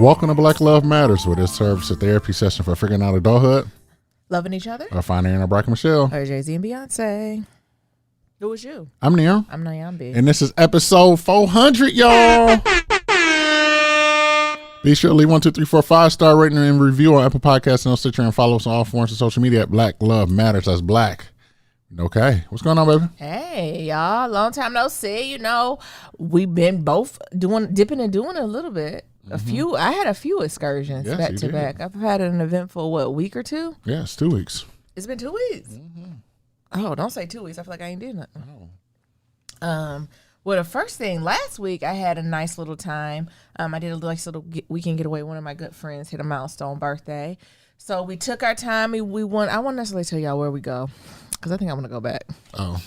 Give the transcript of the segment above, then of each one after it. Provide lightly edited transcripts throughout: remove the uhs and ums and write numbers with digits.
Welcome to Black Love Matters, where this serves a therapy session for figuring out adulthood, loving each other, or finding Aaron Brock and Michelle, or Jay-Z and Beyonce. Who was you? I'm Neil. I'm Nyambi. And this is episode 400, y'all. Be sure to leave 1, 2, 3, 4, 5-star rating and review on Apple Podcasts and on Stitcher, and follow us on all forms of social media at Black Love Matters. That's Black. Okay, what's going on, baby? Hey, y'all. Long time no see. You know, we've been both dipping and doing a little bit. I had a few excursions back to back. I've had an eventful, week or two? Yes, 2 weeks. It's been 2 weeks. Oh, don't say 2 weeks. I feel like I ain't did nothing. Well, the first thing, last week I had a nice little time. I did a nice little weekend getaway. One of my good friends hit a milestone birthday. So we took our time. I won't necessarily tell y'all where we go because I think I'm going to go back. Oh.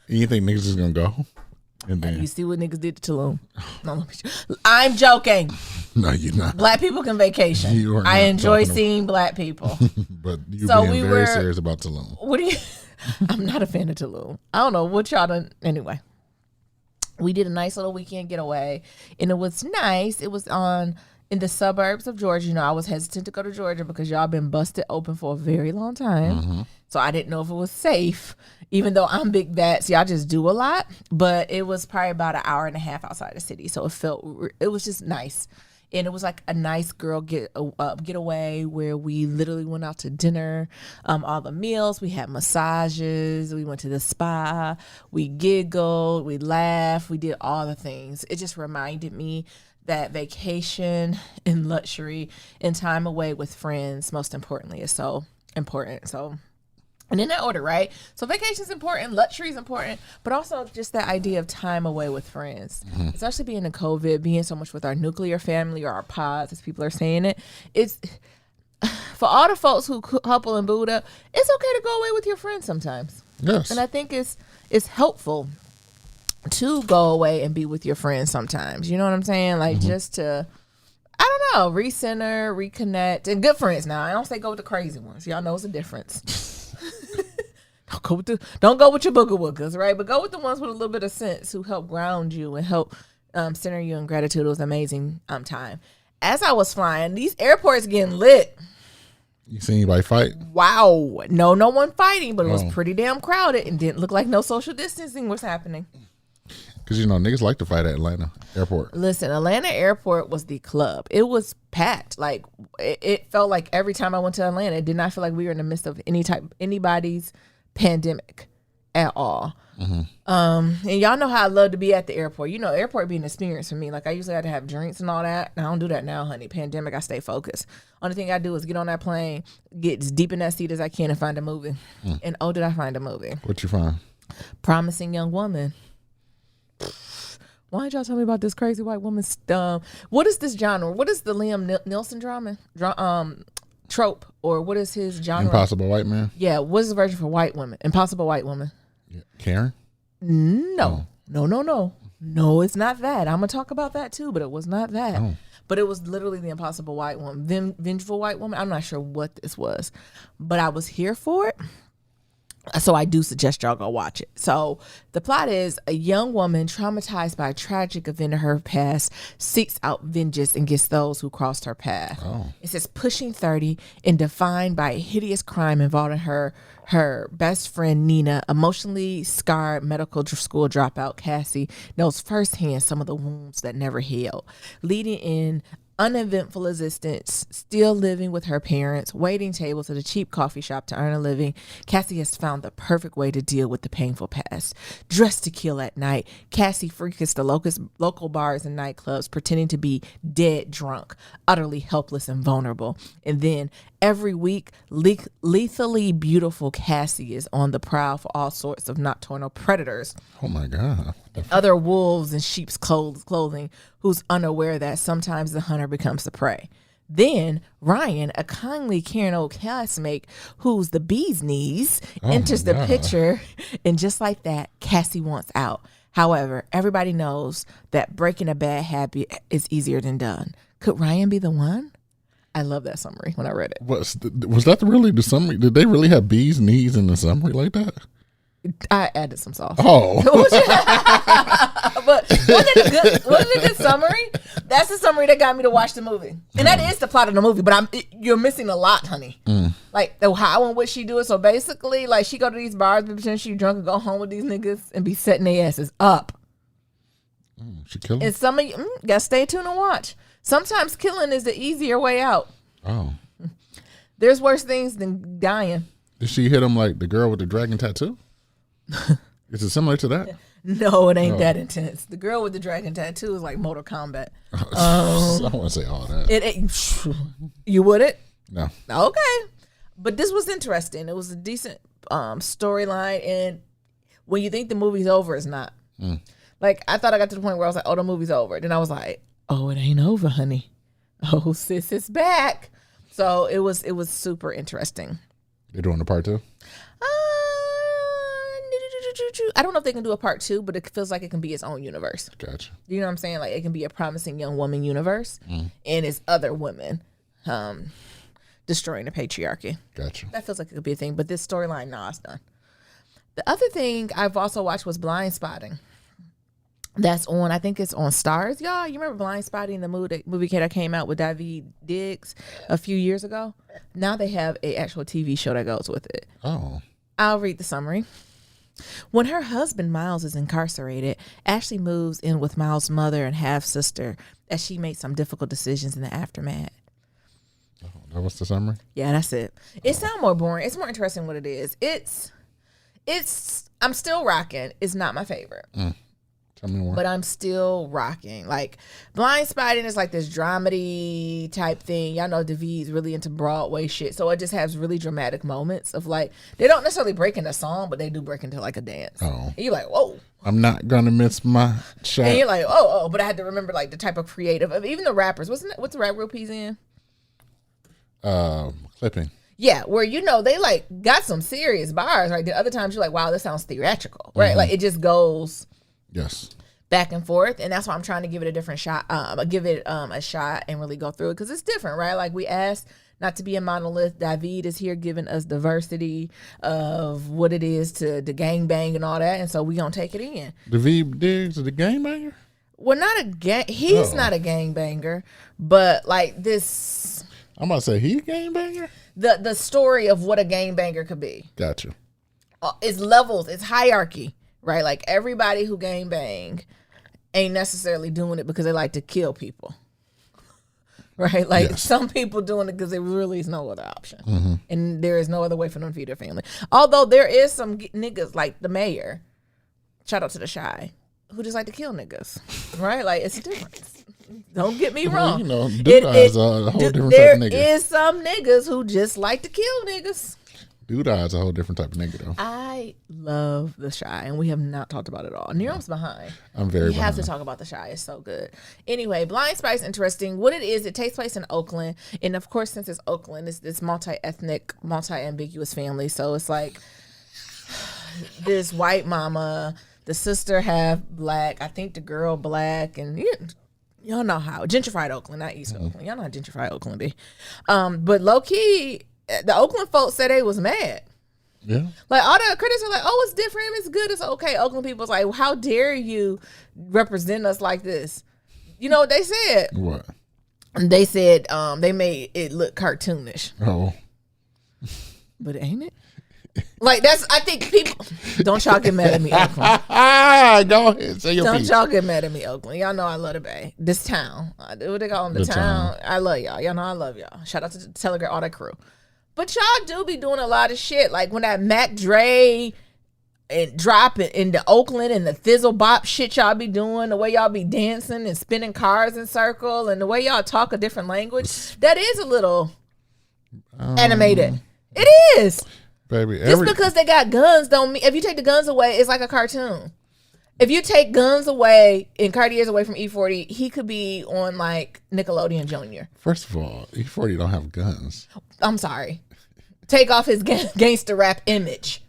You think niggas is going to go? And then you see what niggas did to Tulum. No, I'm joking. No, you're not. Black people can vacation. I enjoy seeing black people. But you're being very serious about Tulum. What do you... I'm not a fan of Tulum. I don't know what y'all done. Anyway, we did a nice little weekend getaway, and it was nice. It was in the suburbs of Georgia. You know, I was hesitant to go to Georgia because y'all been busted open for a very long time. So I didn't know if it was safe, even though I'm big bats. Y'all just do a lot. But it was probably about an hour and a half outside the city. So it was just nice. And it was like a nice girl getaway where we literally went out to dinner, all the meals. We had massages. We went to the spa. We giggled. We laughed. We did all the things. It just reminded me that vacation and luxury and time away with friends, most importantly, is so important. So, and in that order, right? So vacation's important, luxury's important, but also just that idea of time away with friends, especially being in COVID, being so much with our nuclear family or our pods, as people are saying it. It's for all the folks who couple and Buddha, it's okay to go away with your friends sometimes. Yes. And I think it's helpful to go away and be with your friends sometimes. You know what I'm saying? Like just to, I don't know, recenter, reconnect, and good friends now. I don't say go with the crazy ones. Y'all know it's a difference. Don't go with your booger wookers, right? But go with the ones with a little bit of sense who help ground you and help center you in gratitude. It was an amazing time. As I was flying, these airports getting lit. You seen anybody fight? Wow. No one fighting, but it was pretty damn crowded and didn't look like no social distancing was happening. Because, niggas like to fight at Atlanta Airport. Listen, Atlanta Airport was the club. It was packed. Like, it felt like every time I went to Atlanta, it did not feel like we were in the midst of anybody's pandemic at all. And y'all know how I love to be at the airport. Airport being an experience for me. Like, I usually had to have drinks and all that. I don't do that now, honey. Pandemic, I stay focused. Only thing I do is get on that plane, get as deep in that seat as I can and find a movie. And did I find a movie? What you find? Promising Young Woman. Why did y'all tell me about this crazy white woman? What is this genre? What is the Liam Neeson drama? Trope, or what is his genre? Impossible White Man? Yeah, what is the version for white women? Impossible White Woman. Yeah. Karen? No, it's not that. I'm gonna talk about that too, but it was not that. But it was literally the Impossible White Woman, Vengeful White Woman. I'm not sure what this was, but I was here for it. So I do suggest y'all go watch it. So the plot is a young woman traumatized by a tragic event in her past seeks out vengeance against those who crossed her path. It says pushing 30 and defined by a hideous crime involving her best friend Nina, emotionally scarred medical school dropout Cassie knows firsthand some of the wounds that never healed, leading in uneventful existence, still living with her parents, waiting tables at a cheap coffee shop to earn a living. Cassie has found the perfect way to deal with the painful past. Dressed to kill at night, Cassie frequents the local bars and nightclubs, pretending to be dead drunk, utterly helpless and vulnerable. And then every week, lethally beautiful Cassie is on the prowl for all sorts of nocturnal predators. Oh my God. Other wolves in sheep's clothing, who's unaware that sometimes the hunter becomes the prey. Then Ryan, a kindly, caring old castmate who's the bee's knees, enters the picture, and just like that, Cassie wants out. However, everybody knows that breaking a bad habit is easier than done. Could Ryan be the one? I love that summary when I read it. Was that really the summary? Did they really have bee's knees in the summary like that? I added some sauce. Oh. But wasn't it a good summary? That's the summary that got me to watch the movie, and that is the plot of the movie. But you're missing a lot, honey. Like how and what she do it. So basically, like she go to these bars, pretend she drunk, and go home with these niggas and be setting their asses up. She killed him? And some of you gotta stay tuned and watch. Sometimes killing is the easier way out. Oh. There's worse things than dying. Did she hit him like the girl with the dragon tattoo? Is it similar to that? No, it ain't that intense. The girl with the dragon tattoo is like Mortal Kombat. I don't want to say all that. It ain't. You wouldn't? No. Okay. But this was interesting. It was a decent storyline, and when you think the movie's over, it's not. Like, I thought I got to the point where I was like, oh, the movie's over. Then I was like, oh, it ain't over, honey. Oh, sis, it's back. So it was super interesting. They're doing the part 2? I don't know if they can do a part 2, but it feels like it can be its own universe. Gotcha. You know what I'm saying? Like, it can be a promising young woman universe, and it's other women destroying the patriarchy. Gotcha. That feels like it could be a thing, but this storyline, nah, it's done. The other thing I've also watched was Blind Spotting. That's on, I think it's on Stars, y'all. You remember Blind Spotting, the movie that came out with Daveed Diggs a few years ago? Now they have an actual TV show that goes with it. Oh. I'll read the summary. When her husband Miles is incarcerated, Ashley moves in with Miles' mother and half-sister as she makes some difficult decisions in the aftermath. Oh, that was the summary? Yeah, that's it. It sounds more boring. It's more interesting what it is. I'm still rocking. It's not my favorite. Tell me more. But I'm still rocking. Like, Blind Spotting is like this dramedy type thing. Y'all know Daveed's really into Broadway shit. So it just has really dramatic moments of like, they don't necessarily break into song, but they do break into like a dance. Oh. And you're like, whoa. I'm not going to miss my shot. And you're like, oh, but I had to remember like the type of creative of even the rappers. What's the rap group he's in? Clipping. Yeah, where they like got some serious bars, right? The other times you're like, wow, this sounds theatrical, right? Like it just goes back and forth, and that's why I'm trying to give it a different shot, give it a shot and really go through it because it's different, right? Like we asked not to be a monolith. Daveed is here giving us diversity of what it is to gangbang and all that, and so we gonna take it in. Daveed Diggs is the gangbanger? Well, not a gang. He's not a gangbanger, but like this. I'm about to say he a gangbanger? The story of what a gangbanger could be. Gotcha. It's levels. It's hierarchy, right? Like everybody who gangbang ain't necessarily doing it because they like to kill people, right? Like some people doing it because there really is no other option, and there is no other way for them to feed their family. Although there is some niggas like the mayor, shout out to the Shy, who just like to kill niggas, right? Like it's a difference. Don't get me wrong. Well, Duda's a whole different type of nigga. There is some niggas who just like to kill niggas. Duda's a whole different type of nigga, though. I love The Shy, and we have not talked about it all. Nearum's behind. I'm very behind. We have to talk about The Shy. It's so good. Anyway, Blind Spotting is interesting. What it is, it takes place in Oakland. And, of course, since it's Oakland, it's this multi-ethnic, multi-ambiguous family. So it's like this white mama, the sister half black, I think the girl black, and y'all know how. Gentrified Oakland, not East Oakland. Y'all know how gentrified Oakland be. But low-key, the Oakland folks said they was mad. Yeah. Like, all the critics are like, oh, it's different. It's good. It's okay. Oakland people's like, well, how dare you represent us like this? You know what they said? What? They said they made it look cartoonish. Oh. But ain't it? Like, that's, I think people, don't y'all get mad at me, Oakland. Go ahead, say your Don't piece. y'all get mad at me, Oakland. Y'all know I love the Bay. This town. What they call them? The town. I love y'all. Y'all know I love y'all. Shout out to Telegram, all that crew. But y'all do be doing a lot of shit. Like when that Mac Dre and drop it into Oakland and the Thizzle Bop shit y'all be doing, the way y'all be dancing and spinning cars in circle and the way y'all talk a different language, that is a little animated. It is. Baby, Just because they got guns don't mean, if you take the guns away, it's like a cartoon. If you take guns away and Cartier's away from E40, he could be on like Nickelodeon Jr. First of all, E40 don't have guns. I'm sorry. Take off his gangster rap image.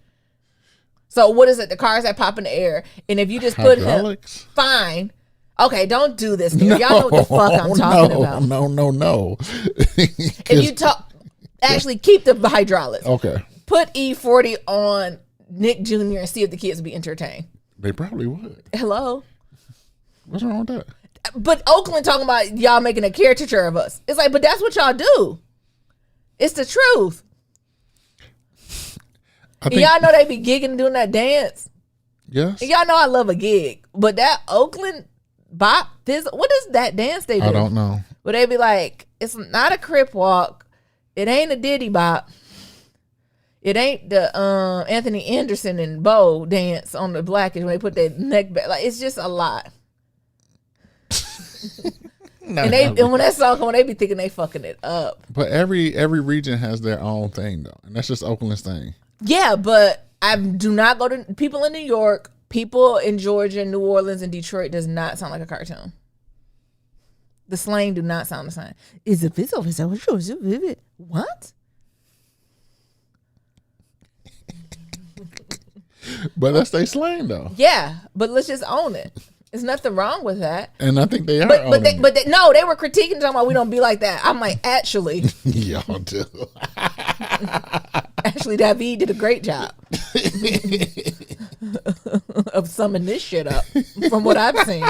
So what is it? The cars that pop in the air. And if you just put Hydraulics? him, fine. Okay, don't do this. Y'all know what the fuck I'm talking about. No. If you actually keep the hydraulics. Okay. Put E40 on Nick Jr. and see if the kids will be entertained. They probably would. Hello? What's wrong with that? But Oakland talking about y'all making a caricature of us. It's like, but that's what y'all do. It's the truth. And y'all know they be gigging doing that dance. Yes. And y'all know I love a gig. But that Oakland bop, what is that dance they do? I don't know. But they be like, it's not a crip walk. It ain't a diddy bop. It ain't the Anthony Anderson and Bo dance on the Blackish when they put their neck back. Like, it's just a lot. And when that song come on, they be thinking they fucking it up. But every region has their own thing though, and that's just Oakland's thing. Yeah, but I do not go to people in New York, people in Georgia, New Orleans, and Detroit does not sound like a cartoon. The slang do not sound the same. Is it this over? What? But that's their slang though. Yeah, but let's just own it. There's nothing wrong with that. And I think they are. But they were critiquing, talking about we don't be like that. I'm like, actually. Y'all do. Actually, David did a great job of summing this shit up from what I've seen.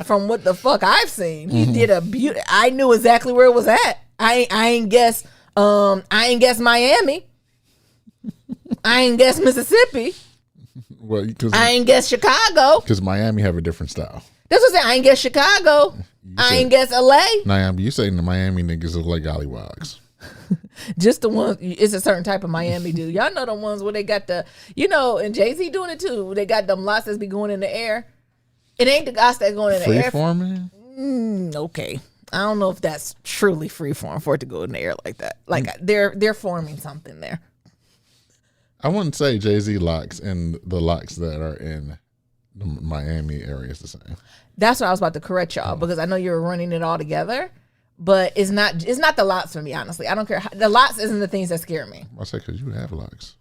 From what the fuck I've seen. He did a beauty. I knew exactly where it was at. I ain't guess Miami. I ain't guess Mississippi. Well, I ain't guess Chicago. Because Miami have a different style. That's what I'm saying. I ain't guess Chicago. I ain't guess LA. Miami, you saying the Miami niggas look like gollywogs. Just the ones, it's a certain type of Miami dude. Y'all know the ones where they got the, and Jay-Z doing it too. They got them lots that's be going in the air. It ain't the guys that's going in the air. Freeforming? Okay. I don't know if that's truly freeform for it to go in the air like that. Like they're forming something there. I wouldn't say Jay-Z locks and the locks that are in the Miami area is the same. That's what I was about to correct y'all because I know you're running it all together, but it's not the lots for me, honestly. I don't care. The lots isn't the things that scare me. I say because you have locks.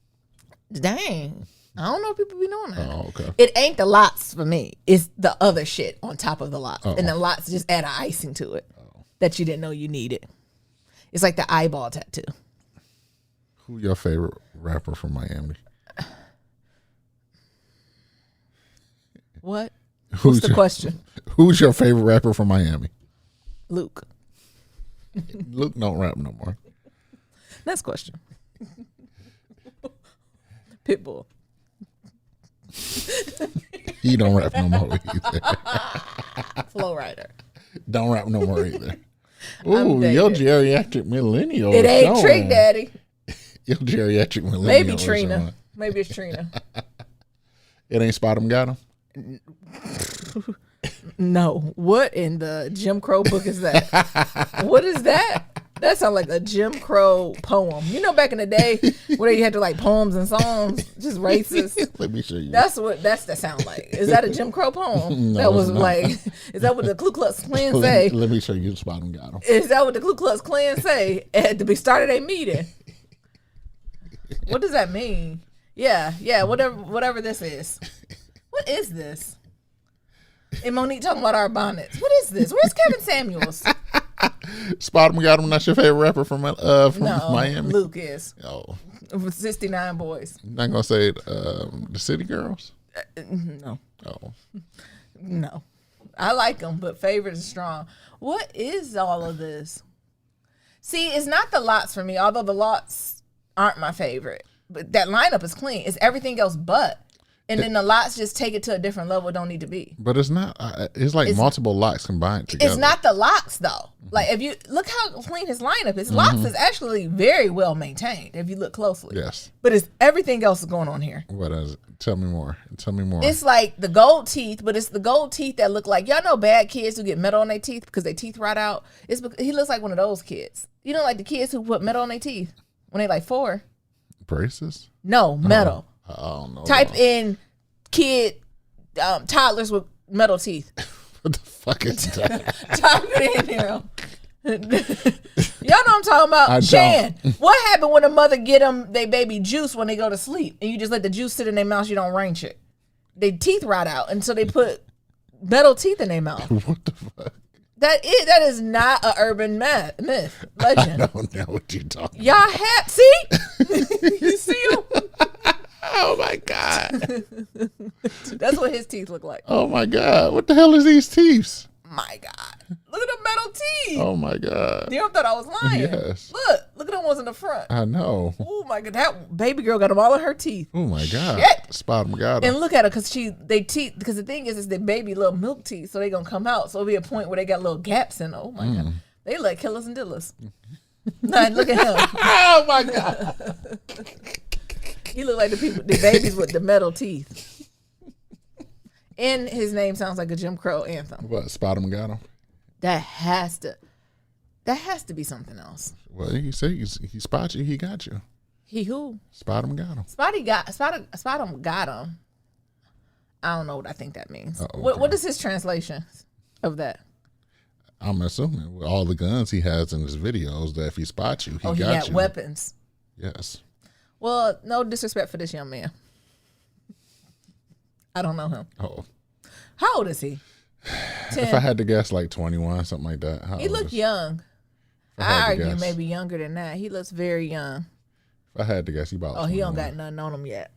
Dang. I don't know if people be knowing that. Oh, okay. It ain't the lots for me. It's the other shit on top of the lots. And the lots just add an icing to it that you didn't know you needed. It's like the eyeball tattoo. Who your favorite rapper from Miami? What? What's the question? Who's your favorite rapper from Miami? Luke. Luke don't rap no more. Next question. Pitbull. He don't rap no more either. Flow Rider. Don't rap no more either. Ooh, your geriatric millennial. It ain't Trick Daddy. Your geriatric millennial. Maybe Trina. Maybe it's Trina. It ain't Spot 'em Got 'em? No. What in the Jim Crow book is that? What is that? That sounds like a Jim Crow poem. You know, back in the day where you had to like poems and songs, just racist. Let me show you. That's what that sound like. Is that a Jim Crow poem? No, that was not. Like, is that what the Ku Klux Klan say? Let me show you Spot 'em Got 'em. Is that what the Ku Klux Klan say at the start of their meeting? What does that mean? Yeah, whatever this is. What is this? And Monique talking about our bonnets. What is this? Where's Kevin Samuels? Spot 'em Got 'em. Not your favorite rapper from Miami? Luke is. Oh, 69 Boys. I'm not gonna say the City Girls. No. Oh, No. I like them, but favorite is strong. What is all of this? See, it's not the lots for me, although the lots aren't my favorite. But that lineup is clean. It's everything else but. And then the lots just take it to a different level it don't need to be. but it's not. It's like multiple locks combined together. It's not the locks, though. Like, if you look how clean his lineup is, locks is actually very well maintained if you look closely. Yes. But it's everything else is going on here. What is it? Tell me more. Tell me more. It's like the gold teeth, but it's the gold teeth that look like, y'all know bad kids who get metal on their teeth because their teeth rot out. He looks like one of those kids. You know, like the kids who put metal on their teeth when they like 4. Braces? No, metal. I don't know. Type in kid, toddlers with metal teeth. What the fuck is that? Type it in here. Y'all know what I'm talking about. I Shan, what happened when a mother get them they baby juice when they go to sleep and you just let the juice sit in their mouth, you don't range it? They teeth rot out until they put metal teeth in their mouth. What the fuck? That is not an urban myth, legend. I don't know what you're talking Y'all have, see? You see him? Oh my God. That's what his teeth look like. Oh my God. What the hell is these teeth? My God. Look at the metal teeth. Oh my God. You thought I was lying. Yes. Look at them ones in the front. I know. Oh my God. That baby girl got them all in her teeth. Oh my God. Shit. Spot 'em got 'em. And look at her because the thing is the baby little milk teeth, so they gonna come out. So it'll be a point where they got little gaps in. Oh my God. They like killers and dillers. Nah, look at him. Oh my God. He look like the babies with the metal teeth. And his name sounds like a Jim Crow anthem. What? Spot 'em got 'em. That has to be something else. Well, he said he spot you. He got you. He who? Spot 'em got 'em. Spot him got him. I don't know what I think that means. Okay. What is his translation of that? I'm assuming with all the guns he has in his videos that if he spots you, he He got had you. weapons. Yes. Well, no disrespect for this young man. I don't know him. Oh. How old is he? 10. If I had to guess, like 21, something like that. How He old look is- young. if I had I to argue guess. maybe younger than that. He looks very young. If I had to guess, he about. Oh, he don't 21. got nothing on him yet.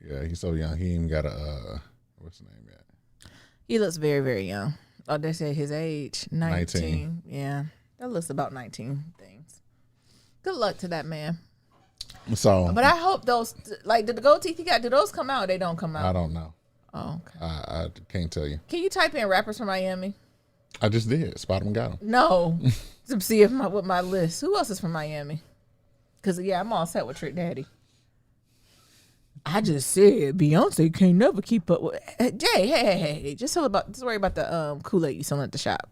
Yeah, he's so young. He ain't even got a what's the name yet? He looks very, very young. Oh, they say his age, 19. 19. Yeah, that looks about 19 things. Good luck to that man. So, But I hope those, like, the gold teeth he got, do those come out or they don't come I out? don't know. Oh, okay. I can't tell you. Can you type in rappers from Miami? I just did. Spot 'em got 'em. No. To see if with my list. Who else is from Miami? Because, yeah, I'm all set with Trick Daddy. I just said Beyonce can't never keep up with. Jay, hey. Just worry about the Kool-Aid you selling at the shop.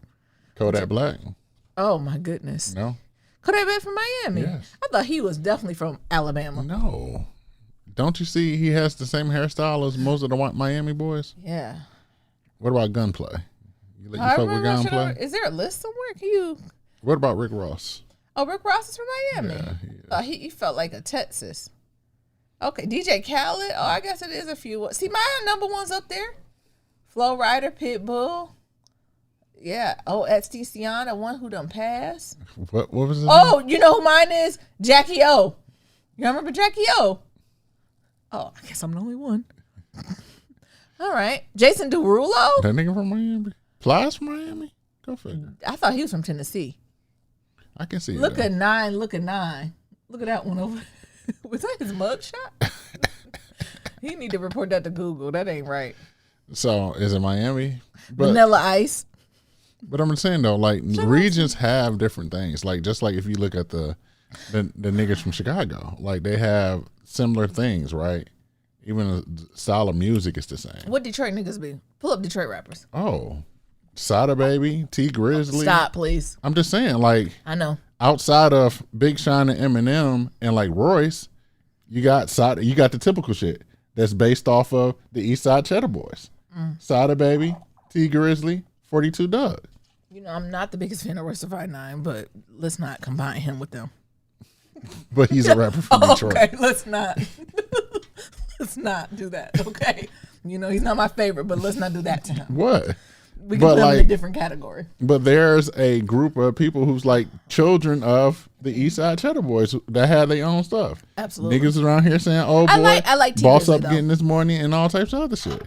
Kodak Black. Oh, my goodness. No. Kodak Black from Miami? Yes. I thought he was definitely from Alabama. No. Don't you see he has the same hairstyle as most of the Miami boys? Yeah. What about Gunplay? You I fuck with remember- Gunplay? Is there a list somewhere? Can you? What about Rick Ross? Oh, Rick Ross is from Miami. Yeah, He felt like a Texas. Okay, DJ Khaled. Oh, I guess it is a few. See, my number one's up there. Flo Rida, Pitbull. Yeah. Oh, Esticiana, one who done passed. What was his name? Oh, you know who mine is? Jackie O. You remember Jackie O? Oh, I guess I'm the only one. All right. Jason Derulo? That nigga from Miami? Plies from Miami? Go figure. I thought he was from Tennessee. I can see Look that. at 9. Look at that one over. Was that his mugshot? He need to report that to Google. That ain't right. So, is it Miami? Vanilla Ice. But I'm saying though, like regions have different things. Like just like if you look at the niggas from Chicago, like they have similar things, right? Even the style of music is the same. What Detroit niggas be? Pull up Detroit rappers. Oh, Sada Baby, T Grizzly. Stop, please. I'm just saying, like I know. outside of Big Sean and Eminem and like Royce, you got Sada. You got the typical shit that's based off of the East Side Cheddar Boys. Sada Baby, T Grizzly, 42 Doug. You know, I'm not the biggest fan of Royce da 5'9", but let's not combine him with them. But he's a rapper from Detroit. Okay, let's not. Let's not do that, okay? You know, he's not my favorite, but let's not do that to him. What? We can But, put him in a like- different category. But there's a group of people who's like children of the East Side Cheddar Boys that had their own stuff. Absolutely. Niggas around here saying, "Oh boy, I like T boss Grizzly, up though. getting this money," and all types of other shit.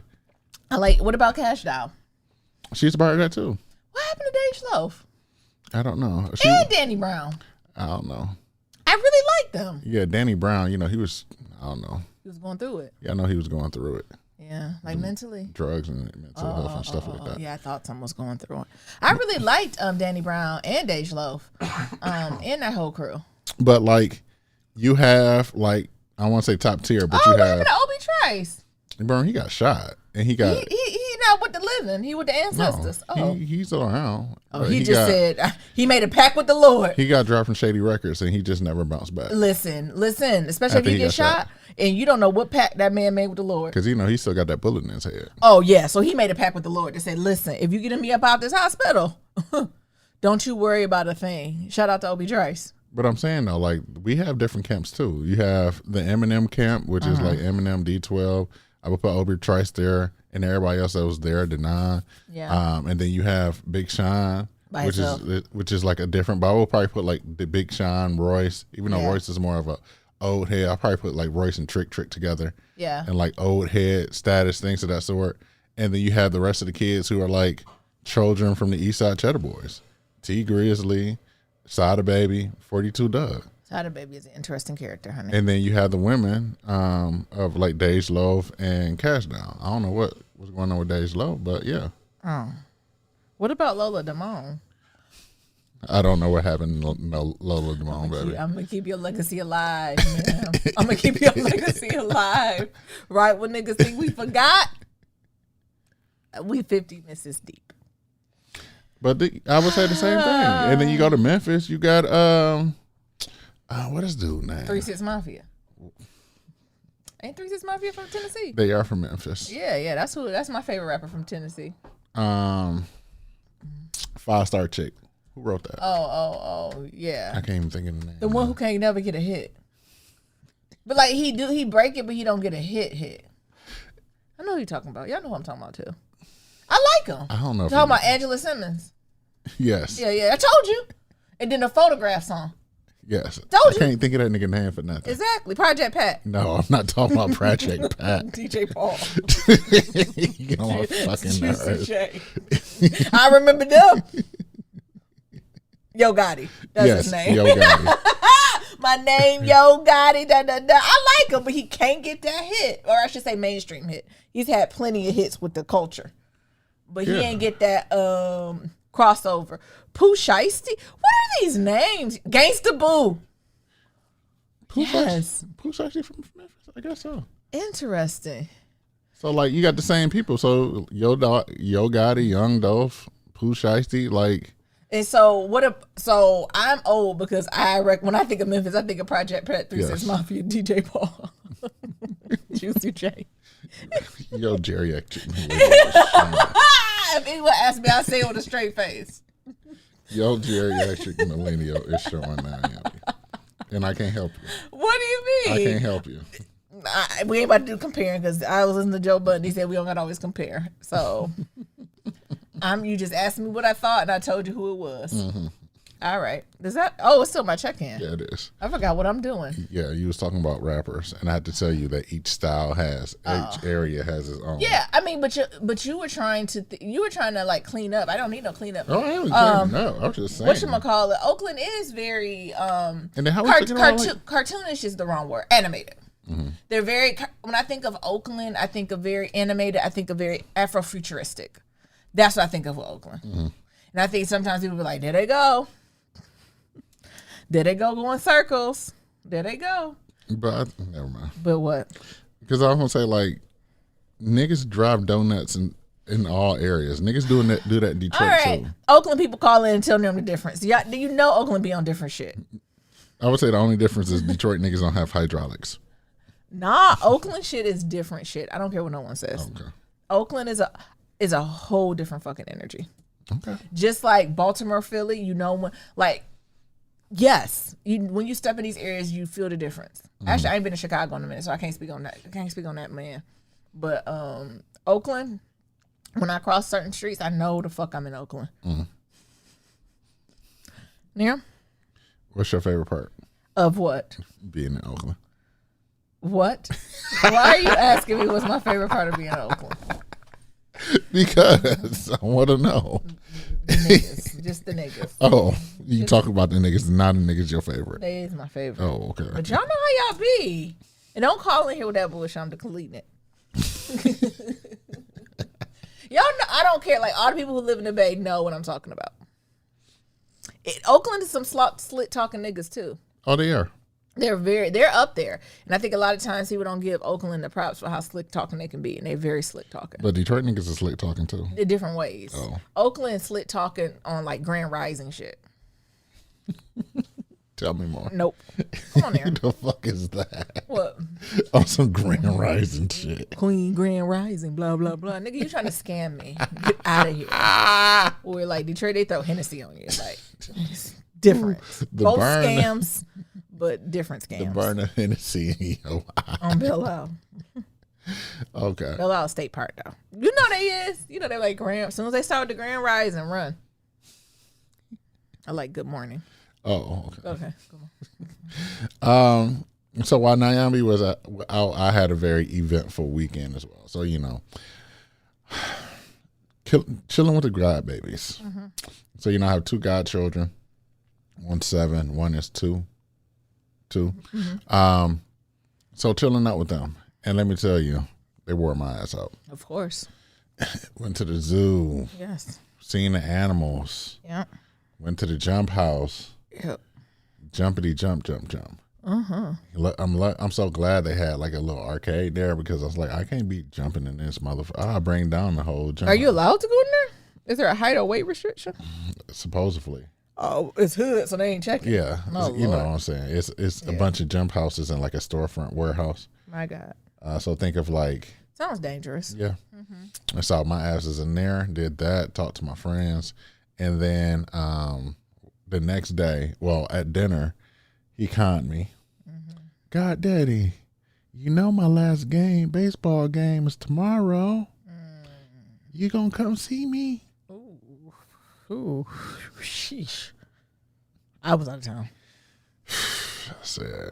What about Cash Doll? She's a part of that too. What happened to Dej Loaf? I don't know. And Danny Brown. I don't know. I really liked them. Yeah, Danny Brown. You know, he was. I don't know. He was going through it. Yeah, I know he was going through it. Yeah, like mentally. Drugs and mental health and stuff like that. Yeah, I thought someone was going through it. I really liked Danny Brown and Dej Loaf, and that whole crew. But like, you have like I want to say top tier, but Oh, you what have happened to Obi Trice? Bro, he got shot and he got. He not with the living. He with the ancestors. He's around. He just said he made a pact with the Lord. He got dropped from Shady Records and he just never bounced back. Listen. Especially After if you he get got shot and you don't know what pact that man made with the Lord. Because, he still got that bullet in his head. Oh, yeah. So he made a pact with the Lord to say, listen, if you getting me up out this hospital, don't you worry about a thing. Shout out to Obi Trice. But I'm saying, though, like, we have different camps, too. You have the Eminem camp, which is like Eminem, D12. I would put Obi Trice there and everybody else that was there, Denon. Yeah. And then you have Big Sean, By which himself. is like a different, but I will probably put like the Big Sean, Royce, even though Yeah. Royce is more of old head. I probably put like Royce and Trick together. Yeah. And like old head status, things of that sort. And then you have the rest of the kids who are like children from the East Side Cheddar Boys. T Grizzly, Sada Baby, 42 Doug. Sada Baby is an interesting character, honey. And then you have the women of like Dej Loaf and Cash Down. I don't know what's going on with Dej Loaf, but yeah. Oh. What about Lola Damone? I don't know what happened to Lola Damone, baby. I'm going to keep your legacy alive, man. I'm going to keep your legacy alive. Right when niggas think we forgot, we 50 misses deep. But I would say the same thing. And then you go to Memphis, you got, what is dude name? 3 6 Mafia. Ain't 3 6 Mafia from Tennessee? They are from Memphis. Yeah, that's my favorite rapper from Tennessee. 5-Star Chick. Who wrote that? Oh, yeah. I can't even think of the name. The one who can't never get a hit. But like he break it, but he don't get a hit. I know who you're talking about. Y'all know who I'm talking about too. I like him. I don't know. Talking about Angela Simmons. Yes. Yeah. I told you. And then the Photograph song. Yes. Told you. I can't think of that nigga name for nothing. Exactly. Project Pat. No, I'm not talking about Project Pat. DJ Paul. You know my fucking nerves. I remember them. Yo Gotti. That's his name. Yo Gotti. My name, Yo Gotti. Da, da, da. I like him, but he can't get that hit. Or I should say mainstream hit. He's had plenty of hits with the culture. But he ain't get that crossover. Pooh Shiesty? What are these names? Gangsta Boo. Yes. Pooh Shiesty from Memphis? I guess so. Interesting. So like you got the same people. So Yo Gotti, Young Dolph, Pooh Shiesty, like. And so so I'm old because when I think of Memphis, I think of Project Pat, 3 6 Mafia, DJ Paul, Juicy J. Yo, geriatric. If anyone asks me, I say it with a straight face. Yo, geriatric millennial is showing now, and I can't help you. What do you mean? I can't help you. We ain't about to do comparing because I was listening to Joe Budden. He said we don't got to always compare. So you just asked me what I thought, and I told you who it was. Mm-hmm. All right. Is that? Oh, it's still my check-in. Yeah, it is. I forgot what I'm doing. Yeah, you was talking about rappers, and I had to tell you that each style each area has its own. Yeah, I mean, but you were trying to like clean up. I don't need no cleanup. Oh, I ain't cleaning up. I was just saying. Whatchamacallit? Oakland is very and then how cartoonish is the wrong word. Animated. Mm-hmm. They're very. When I think of Oakland, I think of very animated. I think of very Afrofuturistic. That's what I think of Oakland. Mm-hmm. And I think sometimes people be like, "There they go." There they go going circles. There they go. But never mind. But what? Because I was gonna say like niggas drive donuts in all areas. Niggas do that in Detroit too. Oakland people call in and tell them the difference. Do you know Oakland be on different shit? I would say the only difference is Detroit niggas don't have hydraulics. Nah, Oakland shit is different shit. I don't care what no one says. Okay. Oakland is a whole different fucking energy. Okay. Just like Baltimore, Philly, when yes, when you step in these areas, you feel the difference. Mm-hmm. Actually, I ain't been to Chicago in a minute, so I can't speak on that. I can't speak on that, man. But Oakland, when I cross certain streets, I know the fuck I'm in Oakland. Mm-hmm. Nia? What's your favorite part? Of what? Being in Oakland. What? Why are you asking me what's my favorite part of being in Oakland? Because I want to know. The niggas. Just the niggas. Oh, you talk about the niggas, not the niggas your favorite. They is my favorite. Oh, okay. But y'all know how y'all be. And don't call in here with that bullshit. I'm deleting it. Y'all know, I don't care. Like, all the people who live in the Bay know what I'm talking about. Oakland is some slick talking niggas, too. Oh, they are. They're up there. And I think a lot of times people don't give Oakland the props for how slick talking they can be. And they're very slick talking. But Detroit niggas are slick talking too. In different ways. Oh. Oakland is slick talking on like Grand Rising shit. Tell me more. Nope. Come on there. The fuck is that? What? On some Grand Rising shit. Queen Grand Rising, blah, blah, blah. Nigga, you trying to scam me. Get out of here. Or like Detroit, they throw Hennessy on you. Like, it's different. Both scams. But different scams. The burn of Hennessy on Belle Isle. Okay. Belle Isle State Park, though. You know they is. You know they like Grand. As soon as they start with the Grand Rise and run. I like Good Morning. Oh, okay. Okay, come on. So while Naomi was out, I had a very eventful weekend as well. So chilling with the god babies. Mm-hmm. So I have 2 godchildren. One's 7, one is 2. Mm-hmm. So chilling out with them, and let me tell you, they wore my ass out. Of course. Went to the zoo. Yes. Seen the animals. Yeah. Went to the jump house. Yep. Jumpity jump. I'm so glad they had like a little arcade there, because I was like, I can't be jumping in this motherfucker. I'll bring down the whole jump. Are you allowed to go in there? Is there a height or weight restriction? Supposedly. Oh, it's hood, so they ain't checking. Yeah. Oh, you know what I'm saying. It's a bunch of jump houses in like a storefront warehouse. My God. So think of like. Sounds dangerous. Yeah. Mm-hmm. And so my ass is in there, did that, talked to my friends. And then the next day, at dinner, he conned me. Mm-hmm. God, Daddy, my last baseball game is tomorrow. You gonna come see me? Ooh, sheesh. I was out of town.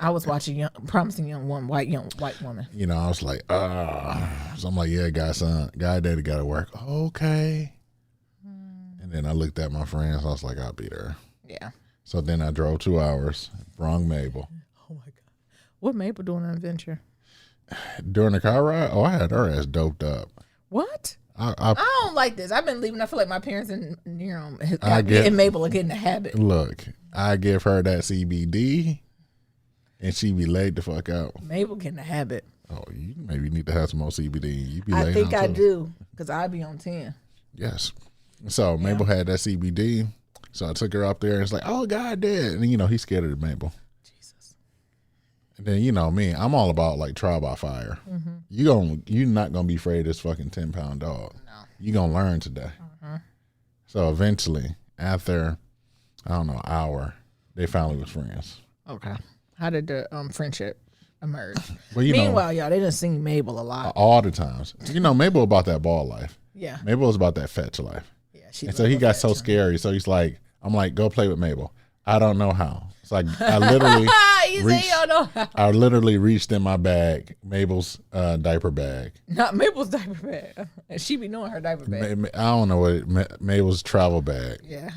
I was watching Promising Young White Woman. I was like, so I'm like, yeah, God, Daddy got to work. Okay. And then I looked at my friends. I was like, I'll be there. Yeah. So then I drove 2 hours, brung Mabel. Oh my God. What Mabel doing on adventure? During the car ride? I had her ass doped up. What? I don't like this. I've been leaving. I feel like my parents and Mabel are getting the habit. Look, I give her that CBD, and she be laid the fuck out. Mabel getting the habit. Oh, you maybe need to have some more CBD. You be I think I do, because I be on 10. Yes. So Mabel had that CBD, so I took her up there, and it's like, oh, God, Dad. And, he's scared of Mabel. Jesus. And then, me, I'm all about, like, trial by fire. Mm-hmm. You're not going to be afraid of this fucking 10-pound dog. No. You're going to learn today. Mm-hmm. So eventually, after, I don't know, an hour, they finally was friends. Okay. How did the friendship emerge? Well, Meanwhile, y'all, they done seen Mabel a lot. All the times. Mabel about that ball life. Yeah. Mabel was about that fetch life. Yeah. And so he got so scary. So he's like, I'm like, go play with Mabel. I don't know how. It's like I literally reached in my bag, Mabel's diaper bag. Not Mabel's diaper bag. And she be knowing her diaper bag. I don't know what Mabel's travel bag. Yeah.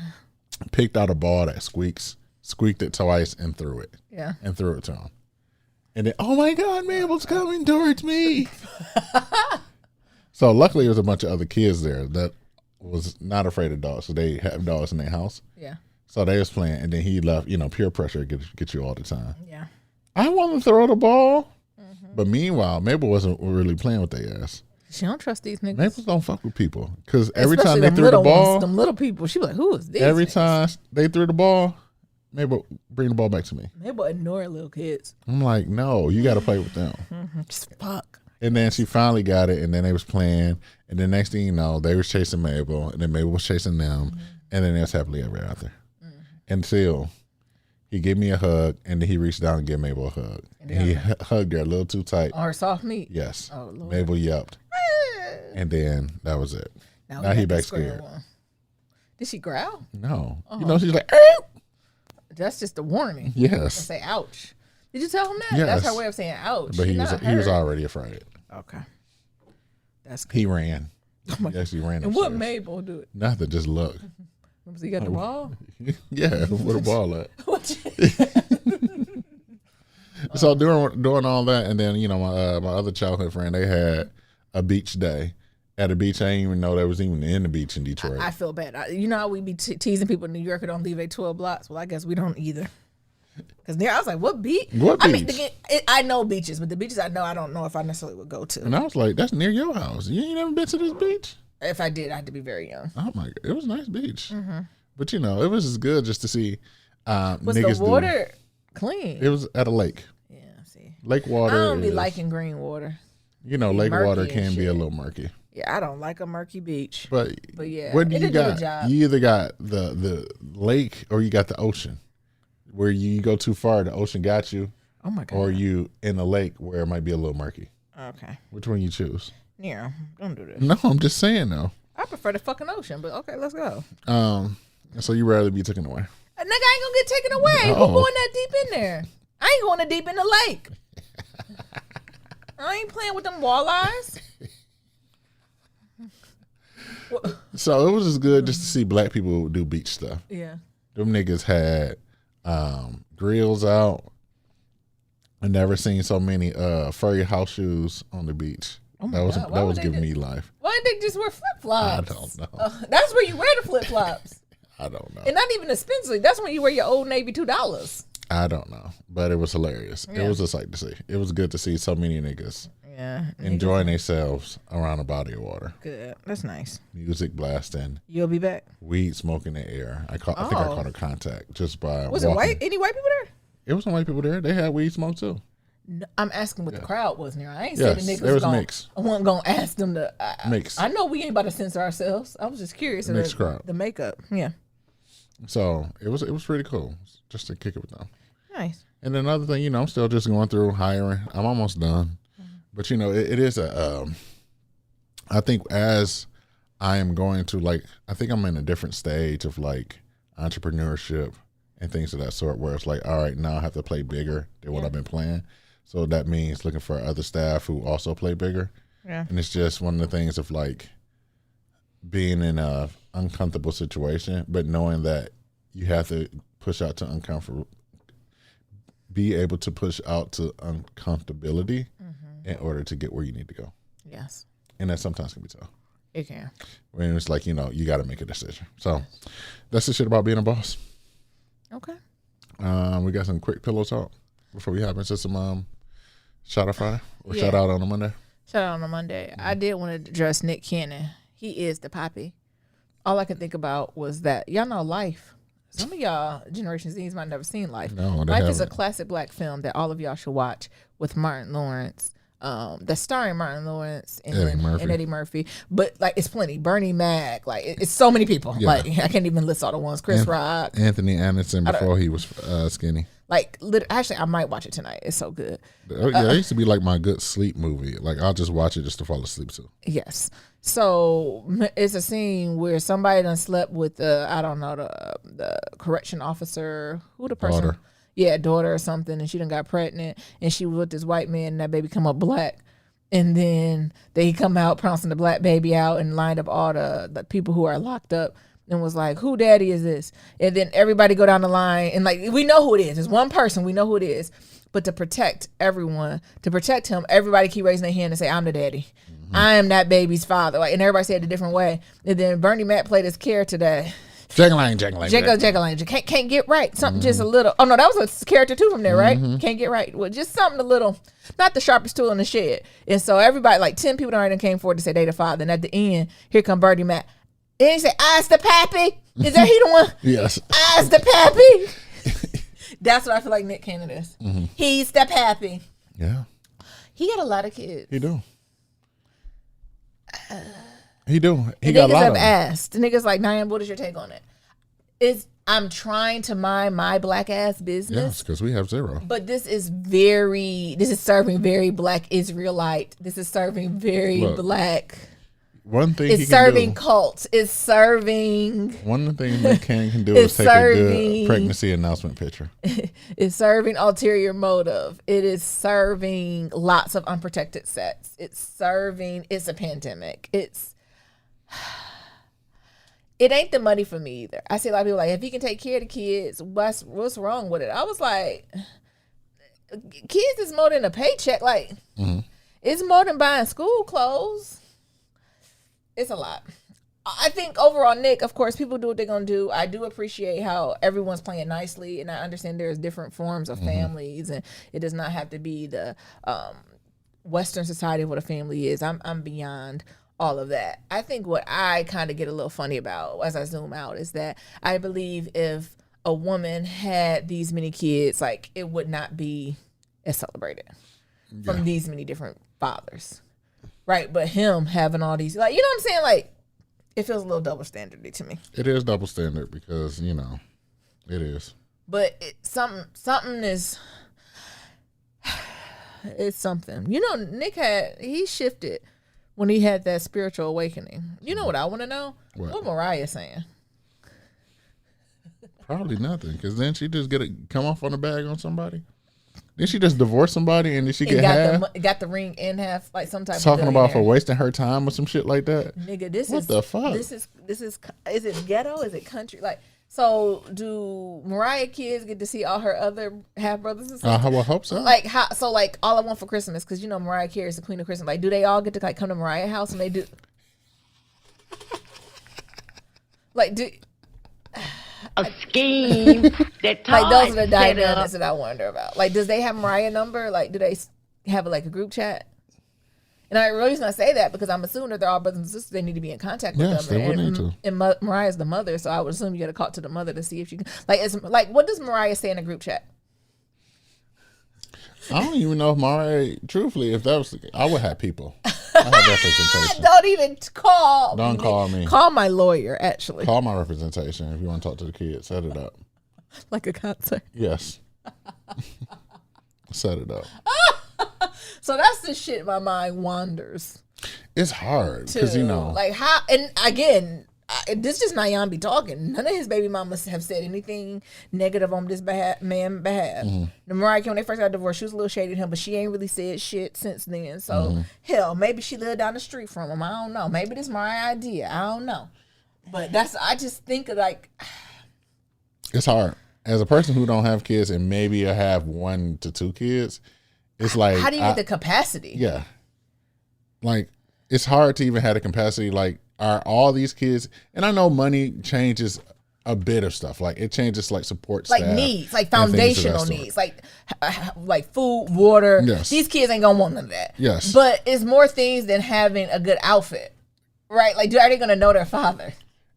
Picked out a ball that squeaked it twice and threw it. Yeah. And threw it to him. And then, oh my God, Mabel's coming towards me. So luckily there was a bunch of other kids there that was not afraid of dogs. So they have dogs in their house. Yeah. So they was playing, and then he left. Peer pressure gets you all the time. Yeah. I want to throw the ball. Mm-hmm. But meanwhile, Mabel wasn't really playing with their ass. She don't trust these niggas. Mabel don't fuck with people. Because every time they threw the ball. Them little people. She be like, who is this? Every time they threw the ball, Mabel, bring the ball back to me. Mabel ignore little kids. I'm like, no, you got to play with them. Mm-hmm. Just fuck. And then she finally got it, and then they was playing. And then next thing you know, they was chasing Mabel, and then Mabel was chasing them. Mm-hmm. And then they was happily ever after. Until he gave me a hug, and then he reached down and gave Mabel a hug. And he hugged her a little too tight. On her soft meat? Yes. Oh, Lord. Mabel yelped. And then that was it. Now he back scared. Did she growl? No. She's like, that's just a warning. Yes. Say ouch. Did you tell him that? Yes. That's her way of saying ouch. But he was already afraid. Okay. That's good. He ran. He actually ran. And what Mabel do it? Nothing, just look. Was he got the ball? Yeah, where the ball at? So doing all that, and then my other childhood friend, they had a beach day at a beach. I didn't even know there was even in the beach in Detroit. I feel bad. How we be teasing people in New York who don't leave 12 blocks. Well, I guess we don't either. Because I was like, what beach? What beach? I know beaches, but the beaches I don't know if I necessarily would go to. And I was like, that's near your house. You ain't never been to this beach? If I did, I had to be very young. Oh my God, it was a nice beach. Mm-hmm. But it was just good just to see. Was the water clean? It was at a lake. Yeah, see. Lake water. I don't be liking green water. Lake water can be a little murky. Yeah, I don't like a murky beach. But yeah, what do you got? You either got the lake or you got the ocean. Where you go too far, the ocean got you. Oh my God. Or you in the lake where it might be a little murky. Okay. Which one you choose? Yeah, don't do this. No, I'm just saying though. I prefer the fucking ocean, but okay, let's go. So you rather be taken away? A nigga ain't gonna get taken away. Who going that deep in there? I ain't going to deep in the lake. I ain't playing with them walleyes. So it was just good just to see black people do beach stuff. Yeah. Them niggas had grills out. I never seen so many furry house shoes on the beach. Oh that was giving me life. Why didn't they just wear flip flops? I don't know. That's where you wear the flip flops. I don't know. And not even expensive. That's when you wear your Old Navy $2. I don't know, but it was hilarious. Yeah. It was a sight to see. It was good to see so many niggas Yeah. enjoying themselves around a body of water. Good. That's nice. Music blasting, You'll be back. weed smoke in the air. I think I caught a contact just by Was walking. it white? Any white people there? It wasn't white people there. They had weed smoke too. No, I'm asking what the crowd was near. I ain't Yes, saying the there niggas was gonna, mix. I wasn't gonna ask them to Mix. I know we ain't about to censor ourselves. I was just curious. Mixed crowd. The makeup. Yeah. So it was pretty cool just to kick it with them. Nice. And then another thing, I'm still just going through hiring. I'm almost done, but it is I think as I am going to I think I'm in a different stage of entrepreneurship and things of that sort, where it's all right, now I have to play bigger than what I've been playing. So that means looking for other staff who also play bigger. Yeah. And it's just one of the things of being in a uncomfortable situation, but knowing that you have to push out to uncomfortable, be able to push out to uncomfortability in order to get where you need to go. Yes. And that sometimes can be tough. It can. When it's you got to make a decision. So that's the shit about being a boss. Okay. We got some quick pillow talk before we hop into some shout out Friday or Yeah. shout out on a Monday. Shout out on a Monday. I did want to address Nick Cannon. He is the Papi. All I could think about was that y'all know Life. Some of y'all Generation Z's might have never seen Life. No, they Life is a haven't. classic black film that all of y'all should watch with Martin Lawrence. That's starring Martin Lawrence and Eddie Murphy. But it's plenty. Bernie Mac. It's so many people. Yeah. I can't even list all the ones. Chris Rock. Anthony Anderson before he was skinny. Actually, I might watch it tonight. It's so good. Yeah, it used to be my good sleep movie. I'll just watch it just to fall asleep to. Yes. So it's a scene where somebody done slept with the correction officer. Who the person? Daughter. Yeah, daughter or something, and she done got pregnant, and she was with this white man, and that baby come up black, and then they come out pronouncing the black baby out and lined up all the people who are locked up. And was like, who daddy is this? And then everybody go down the line and we know who it is. It's one person, we know who it is. But to protect everyone, to protect him, everybody keep raising their hand and say, I'm the daddy. I am that baby's father. And everybody said it a different way. And then Bernie Mac played his character that Jiggle, can't get right. Something just a little. Oh no, that was a character too from there, right? Can't get right. Well, just something a little, not the sharpest tool in the shed. And so everybody, 10 people already came forward to say they the father. And at the end, here come Bernie Mac. And he said, I's the Pappy. Is that he the one? Yes. I's the Pappy. That's what I feel like Nick Cannon is. He's the Pappy. Yeah. He got a lot of kids. He do. He do. He The got a niggas lot have of them. asked. The niggas like, Diane, what is your take on it? I'm trying to mind my black ass business. Yes, because we have zero. But this is serving very black Israelite. This is serving very black. One thing It's he serving can do. cults. It's serving. One thing Nick Cannon can do It's is take a good serving- pregnancy announcement picture. It's serving ulterior motive. It is serving lots of unprotected sex. It's a pandemic. It ain't the money for me either. I see a lot of people if he can take care of the kids, what's wrong with it? I was like, kids is more than a paycheck. It's more than buying school clothes. It's a lot. I think overall, Nick, of course, people do what they're going to do. I do appreciate how everyone's playing nicely, and I understand there's different forms of families, and it does not have to be the Western society of what a family is. I'm beyond all of that. I think what I kind of get a little funny about as I zoom out is that I believe if a woman had these many kids, it would not be as celebrated from these many different fathers. Right, but him having all these, you know what I'm saying? It feels a little double standardy to me. It is double standard because, it is. But something is, it's something. Nick he shifted when he had that spiritual awakening. You know what I want to know? What Mariah saying? Probably nothing, because then she just come off on a bag on somebody. Did she just divorce somebody and did she get half? Got the ring in half, like some type Talking of about for billionaire. wasting her time or some shit like that. Nigga, this What is the fuck? This is it ghetto? Is it country? Like, so do Mariah kids get to see all her other half brothers and stuff? I would hope so. Like how? So like all I want for Christmas, because you know Mariah Carey is the queen of Christmas. Like, do they all get to like come to Mariah house and they do? Like do. A scheme that Like those are the Todd set up. dynamics that I wonder about. Like, does they have Mariah number? Like, do they have like a group chat? And the reason I say that because I'm assuming that they're all brothers and sisters. They need to be in contact with Yes, them. they would need to. And Mariah's the mother, so I would assume you got to talk to the mother to see if you can. Like, it's like, what does Mariah say in a group chat? I don't even know if Mariah, truthfully, if that was the case, I would have people. I have representation. Don't even call. Don't call me. Call my lawyer. Actually, Call my representation if you want to talk to the kids. Set it up. like a concert. Yes. Set it up. So that's the shit my mind wanders. It's hard because, you know. Like how, and again, this just Nyambi talking. None of his baby mamas have said anything negative on this man behalf. The Mariah Carey, when they first got divorced, she was a little shady to him, but she ain't really said shit since then. So hell, maybe she lived down the street from him. I don't know. Maybe this Mariah idea. I don't know. But I just think of like, It's hard. As a person who don't have kids and maybe I have 1 to 2 kids, it's like, how do you get the capacity? Yeah. Like, it's hard to even have the capacity. Like, are all these kids, and I know money changes a bit of stuff. Like, it changes like support Like staff needs, like and things of that foundational sort. needs, like food, water. Yes. These kids ain't gonna want none of that. Yes. But it's more things than having a good outfit, right? Like, are they gonna know their father?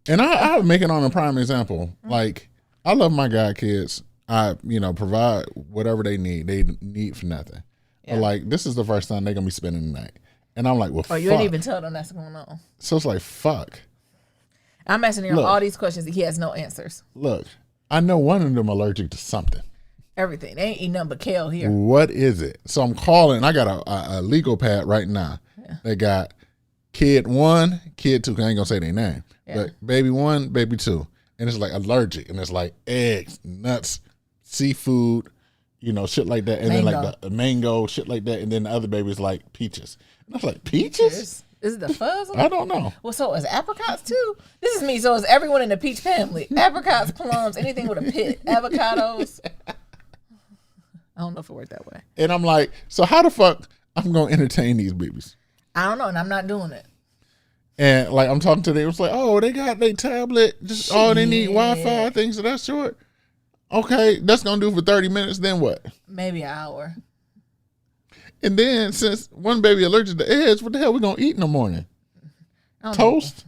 And I make it on a prime example. Like, I love my god kids. I, provide whatever they need. They need for nothing. Yeah. But like, this is the first time they're gonna be spending the night. And I'm like, well, Oh, you fuck. ain't even tell them that's going on. So it's like, fuck. I'm asking him Look. all these questions. He has no answers. Look, I know one of them allergic to something. Everything. They ain't eating nothing but kale here. What is it? So I'm calling. I got a legal pad right now. Yeah. They got kid 1, kid 2. 'Cause I ain't gonna say their name, Yeah. but baby 1, baby 2, and it's like allergic, and it's like eggs, nuts, seafood, shit like that, and then Mango. like the mango, shit like that, and then the other baby's like peaches. And I was like, peaches? Is it the fuzz? I don't know. Well, so is apricots too? This is me. So is everyone in the peach family. Apricots, plums, anything with a pit. Avocados. I don't know if it worked that way. And I'm like, so how the fuck I'm gonna entertain these babies? I don't know, and I'm not doing it. And like I'm talking to them, it's like, oh, they got their tablet, just they need Wi-Fi, things of that sort. Okay, that's gonna do for 30 minutes. Then what? Maybe an hour. And then since one baby allergic to eggs, what the hell we gonna eat in the morning? I don't know. Toast,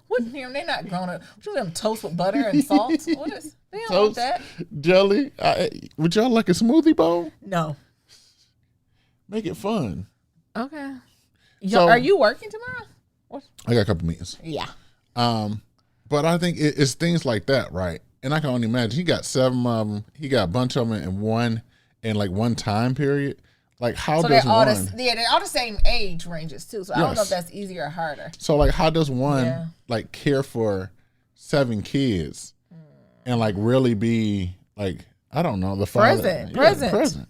What? They're not grown up. What you them toast with butter and salt? What is? They don't want toast, that. jelly. Would y'all like a smoothie bowl? No. Make it fun. Okay. So- Are you working tomorrow? I got a couple meetings. Yeah. But I think it's things like that, right? And I can only imagine he got 7 of them. He got a bunch of them in one time period. Like, how So does they're all one? they're all the same age ranges too. So I don't know if Yes. that's easier or harder. So like, how does one Yeah. like care for 7 kids and like really be like, I don't know, the father, present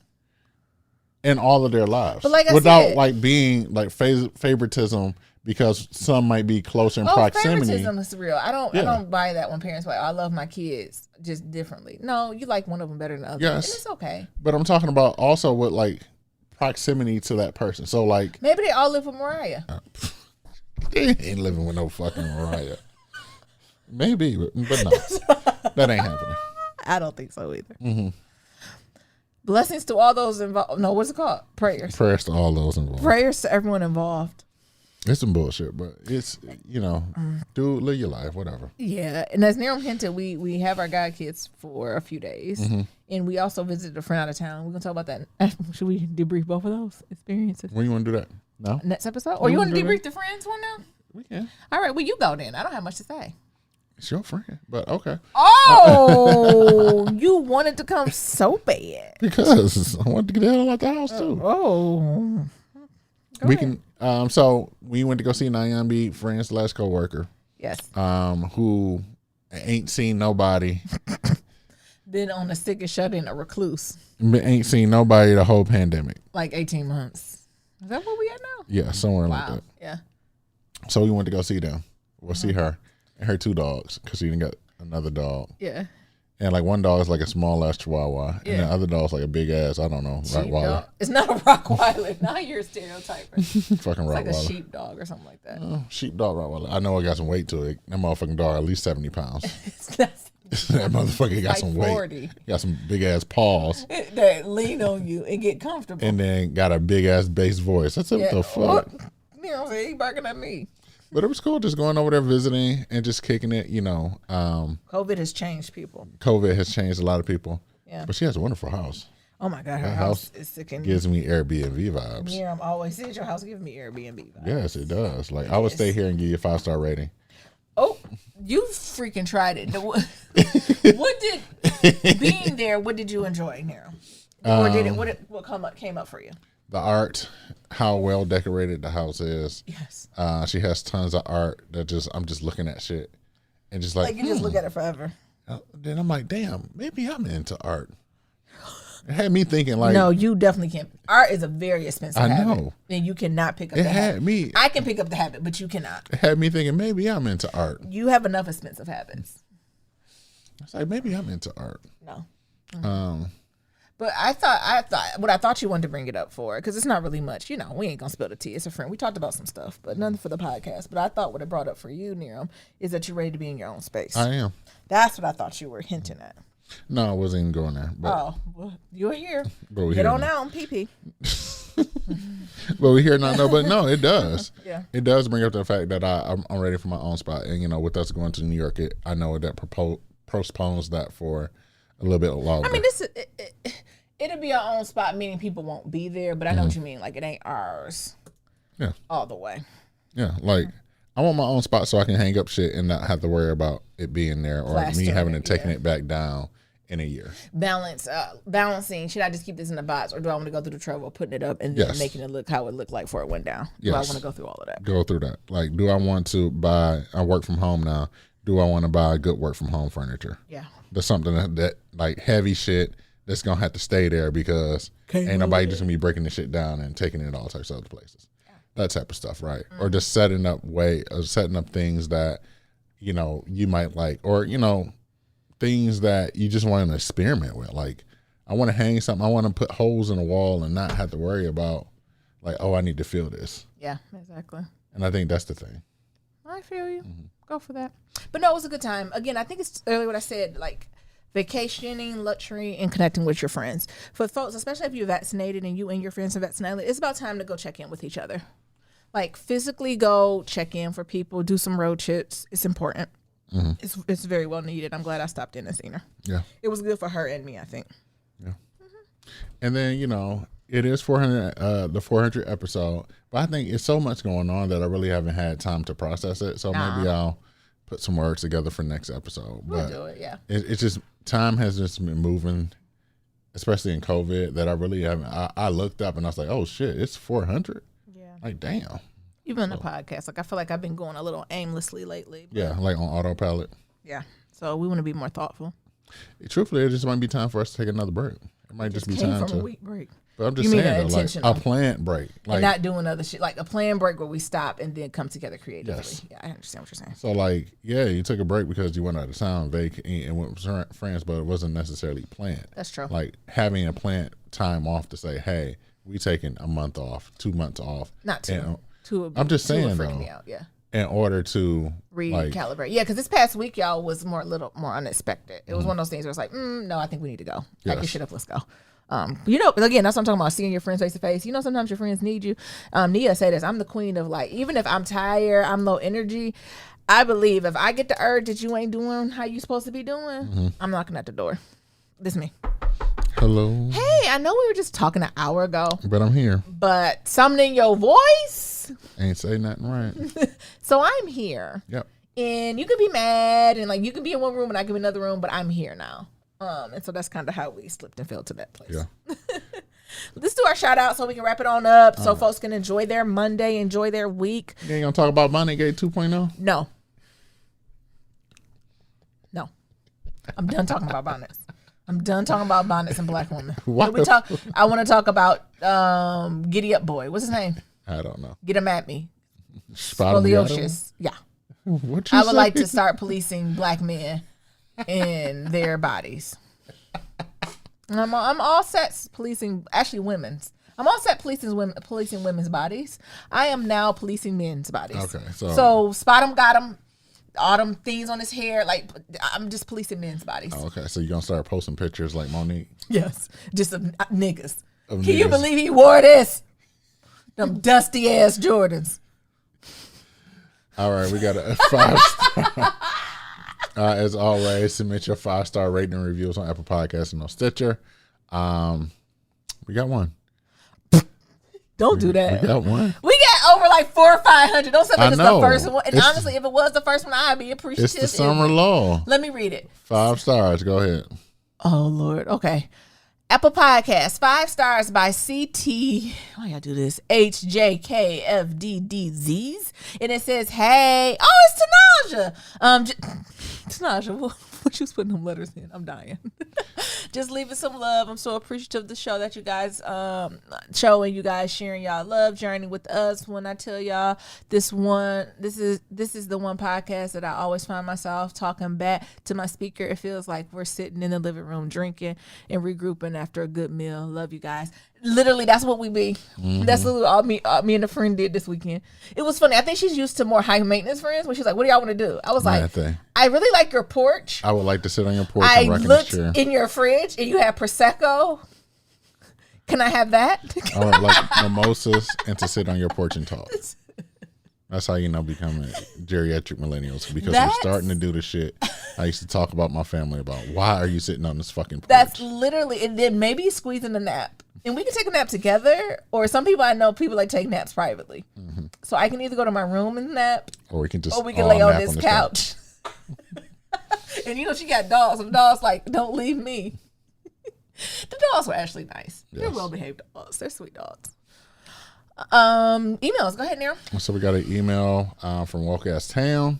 in all of their lives, But like I without said- like being like favoritism because some might be closer in proximity. Favoritism is real. I Yeah. don't buy that when parents are like, I love my kids just differently. No, you like one of them better than the other. Yes. And it's okay. But I'm talking about also with like proximity to that person. So like, Maybe they all live with Mariah. they ain't living with no fucking Mariah. Maybe, but no, that ain't happening. I don't think so either. Mm-hmm. Blessings to all those involved. No, what's it called? Prayers. Prayers to all those involved. Prayers to everyone involved. It's some bullshit, but it's, dude, live your life, whatever. Yeah, and as Niram hinted, we have our god kids for a few days, Mm-hmm. and we also visited a friend out of town. We're gonna talk about that. Should we debrief both of those experiences When you want to do that? No? next episode, or Yeah, you we want to can do debrief the friends one now? We can. All right, well you go then. I don't have much to say. It's your friend, but okay. Oh, you wanted to come so bad. Because I wanted to get the hell out the house, too. Oh, We can, so we went to go see Nyambi, friend / coworker, yes. who ain't seen nobody. Been on a stick and shut in, a recluse. Ain't seen nobody the whole pandemic. Like 18 months. Is that where we at now? Yeah, somewhere like Wow. that. Yeah. So we went to go see them. We'll see her and her 2 dogs because she didn't got another dog. Yeah. And like one dog is like a small ass Chihuahua, and Yeah. the other dog's like a big ass, I don't know, Rottweiler. Sheepdog. It's not a Rottweiler. Now you're stereotyping. It's Fucking like a Rottweiler. sheepdog or something like that. Sheepdog Rottweiler. I know I got some weight to it. That motherfucking dog at least 70 pounds. That's That motherfucker got like some weight. 40. Got some big ass paws, That lean on you and get comfortable. and then got a big ass bass voice. I said, what the fuck? You know what I'm saying? He barking at me. But it was cool just going over there visiting and just kicking it. You know, COVID has changed people. COVID has changed a lot of people. Yeah. But she has a wonderful house. Oh my God, her That house house is sick and Gives me Airbnb vibes. yeah, I'm always says your house giving me Airbnb vibes. Yes, it does. Like I would stay here and give you a 5-star rating. Oh, you freaking tried it. What did being there? What did you enjoy, Nero? Or did it? What came up for you? The art, how well decorated the house is. Yes, She has tons of art that I'm just looking at shit and just like like you just look at it forever. Then I'm like, damn, maybe I'm into art. It had me thinking like, No, you definitely can't. Art is a very expensive I habit. know. And you cannot pick up It the had habit. me. I can pick up the habit, but you cannot. It had me thinking maybe I'm into art. You have enough expensive habits. It's like maybe I'm into art. No. Um, But I thought you wanted to bring it up for, because it's not really much. You know, we ain't gonna spill the tea. It's a friend. We talked about some stuff, but nothing for the podcast. But I thought what it brought up for you, Nero, is that you're ready to be in your own space. I am. That's what I thought you were hinting at. No, I wasn't even going there. But, Oh, well, you're here. but we're Get here on now. out and pee. But we're here now. No, but no, it does. Yeah. It does bring up the fact that I'm ready for my own spot. And, you know, with us going to New York, I know that postpones that for a little bit longer. I mean, it'll be our own spot, meaning people won't be there. But I know what you mean. Like, it ain't ours. Yeah. All the way. Yeah, like I want my own spot so I can hang up shit and not have to worry about it being there or me Plastering having to it, taking yeah. it back down in a year. Balancing. Should I just keep this in the box, or do I want to go through the trouble of putting it up and then Yes. making it look how it looked like before it went down? Do I Yes. want to go through all of that? Go through that. Like, do I want to buy? I work from home now. Do I want to buy good work from home furniture? Yeah. That's something that like heavy shit that's gonna have to stay there because ain't nobody just gonna be breaking the shit down and taking it all types of other places. That type of stuff, right? Or just setting up things that, you know, you might like, or, you know, things that you just want to experiment with. Like, I want to hang something. I want to put holes in the wall and not have to worry about, like, oh, I need to feel this. Yeah, exactly. And I think that's the thing. I feel you. Go for that. But no, it was a good time. Again, I think it's earlier what I said, like vacationing, luxury, and connecting with your friends. For folks, especially if you're vaccinated and you and your friends are vaccinated, it's about time to go check in with each other. Like physically go check in for people, do some road trips. It's important. It's very well needed. I'm glad I stopped in and seen her. Yeah. It was good for her and me, I think. Yeah. And then, you know, it is 400, the 400 episode, but I think it's so much going on that I really haven't had time to process it. So maybe I'll put some words together for next episode. We'll do it, yeah. It's just, time has just been moving, especially in COVID, that I really haven't. I looked up and I was like, oh shit, it's 400? Yeah. Like, damn. Even the podcast. Like I feel like I've been going a little aimlessly lately. Yeah, like on autopilot. Yeah. So we want to be more thoughtful. Truthfully, it just might be time for us to take another break. It might just be Came time from a to. week break. But I'm just You mean saying, an though, like intentional. a planned break. Like, And not doing other shit. Like a planned break where we stop and then come together creatively. Yes. Yeah, I understand what you're saying. so, like, yeah, you took a break because you went out of town, and went with friends, but it wasn't necessarily planned. That's true. Like having a planned time off to say, hey, we taking a month off, 2 months off. Not two. And, I'm just saying, freaking though. me out. Yeah. in order to like, Recalibrate. Yeah, because this past week, y'all, was a little more unexpected. It was one of those things where it's like, no, I think we need to go. Pack your Yes. shit up, let's go. You know, but again, that's what I'm talking about, seeing your friends face to face. You know, sometimes your friends need you. Nia say this, I'm the queen of like, even if I'm tired, I'm low energy, I believe if I get the urge that you ain't doing how you supposed to be doing, I'm knocking at the door. This is me. hello, Hey, I know we were just talking an hour ago, but I'm here. but something in your voice. Ain't say nothing right. So I'm here. Yep. And you could be mad and like you could be in one room and I could be in another room, but I'm here now. And so that's kind of how we slipped and fell to that place. Yeah. Let's do our shout out so we can wrap it on up so folks can enjoy their Monday, enjoy their week. You ain't gonna talk about Money Gate 2.0? No. I'm done talking about bonnets. I'm done talking about bonnets and black women. What Can we talk? I want to talk about Giddy Up Boy. What's his name? I don't know. Get him at me. Spot him, you got him? Scoliosis. Yeah. What you I would say? like to start policing black men in their bodies. I'm all set policing, actually women's. I'm all set policing women's bodies. I am now policing men's bodies. Okay, so spot him, got him, all them things on his hair. Like, I'm just policing men's bodies. Oh, okay, so you're going to start posting pictures like Monique? Yes, just of niggas. Of Can you niggas. believe he wore this? Them dusty ass Jordans. All right, we got a 5-star. As always, submit your 5-star rating and reviews on Apple Podcasts and on Stitcher. We got one. Don't do that. We got one. We got over like 400 or 500. Don't say I like it's know. the first one. And It's- honestly, if it was the first one, I'd be appreciative. It's the summer law. Let me read it. 5 stars. Go ahead. Oh, Lord. Okay. Apple Podcast, 5 stars by CT. Why y'all do this? HJKFDDZs. And it says, hey. Oh, it's Tanaja. Tanaja, what you putting them letters in? I'm dying. Just leaving some love. I'm so appreciative of the show that you guys showing you guys sharing y'all love journey with us. When I tell y'all this is the one podcast that I always find myself talking back to my speaker. It feels like we're sitting in the living room drinking and regrouping after a good meal. Love you guys. Literally, that's what we be. That's literally all me and a friend did this weekend. It was funny. I think she's used to more high maintenance friends when she's like, what do y'all want to do? I was like, I really like your porch. I would like to sit on your porch I and rock in looked this chair. in your fridge and you have Prosecco. Can I have that? I would like mimosas and to sit on your porch and talk. That's how you know becoming geriatric millennials, because we're starting to do the shit I used to talk about my family about. Why are you sitting on this fucking porch? That's literally, and then maybe squeezing a nap. And we can take a nap together, or some people I know, people like take naps privately. So I can either go to my room and nap, or we can just lay on this couch. And you know, she got dogs, and the dogs like, don't leave me. The dogs were actually nice. Yes. They're well-behaved dogs. They're sweet dogs. Emails. Go ahead, Neil. So we got an email from Woke Ass Town,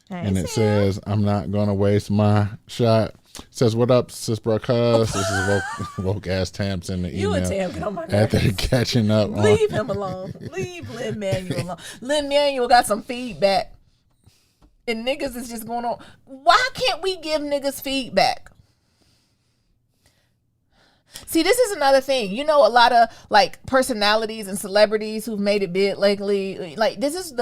and it Sam. says, "I'm not gonna waste my shot." It says, "What up, sis bro cuz?" This is Woke Ass Tamps in the email. You and Tam get on my After nerves. catching up on, Leave him alone. Leave Lin Manuel alone. Lin Manuel got some feedback, and niggas is just going on. Why can't we give niggas feedback? See, this is another thing. You know, a lot of like personalities and celebrities who've made it big lately. Like this is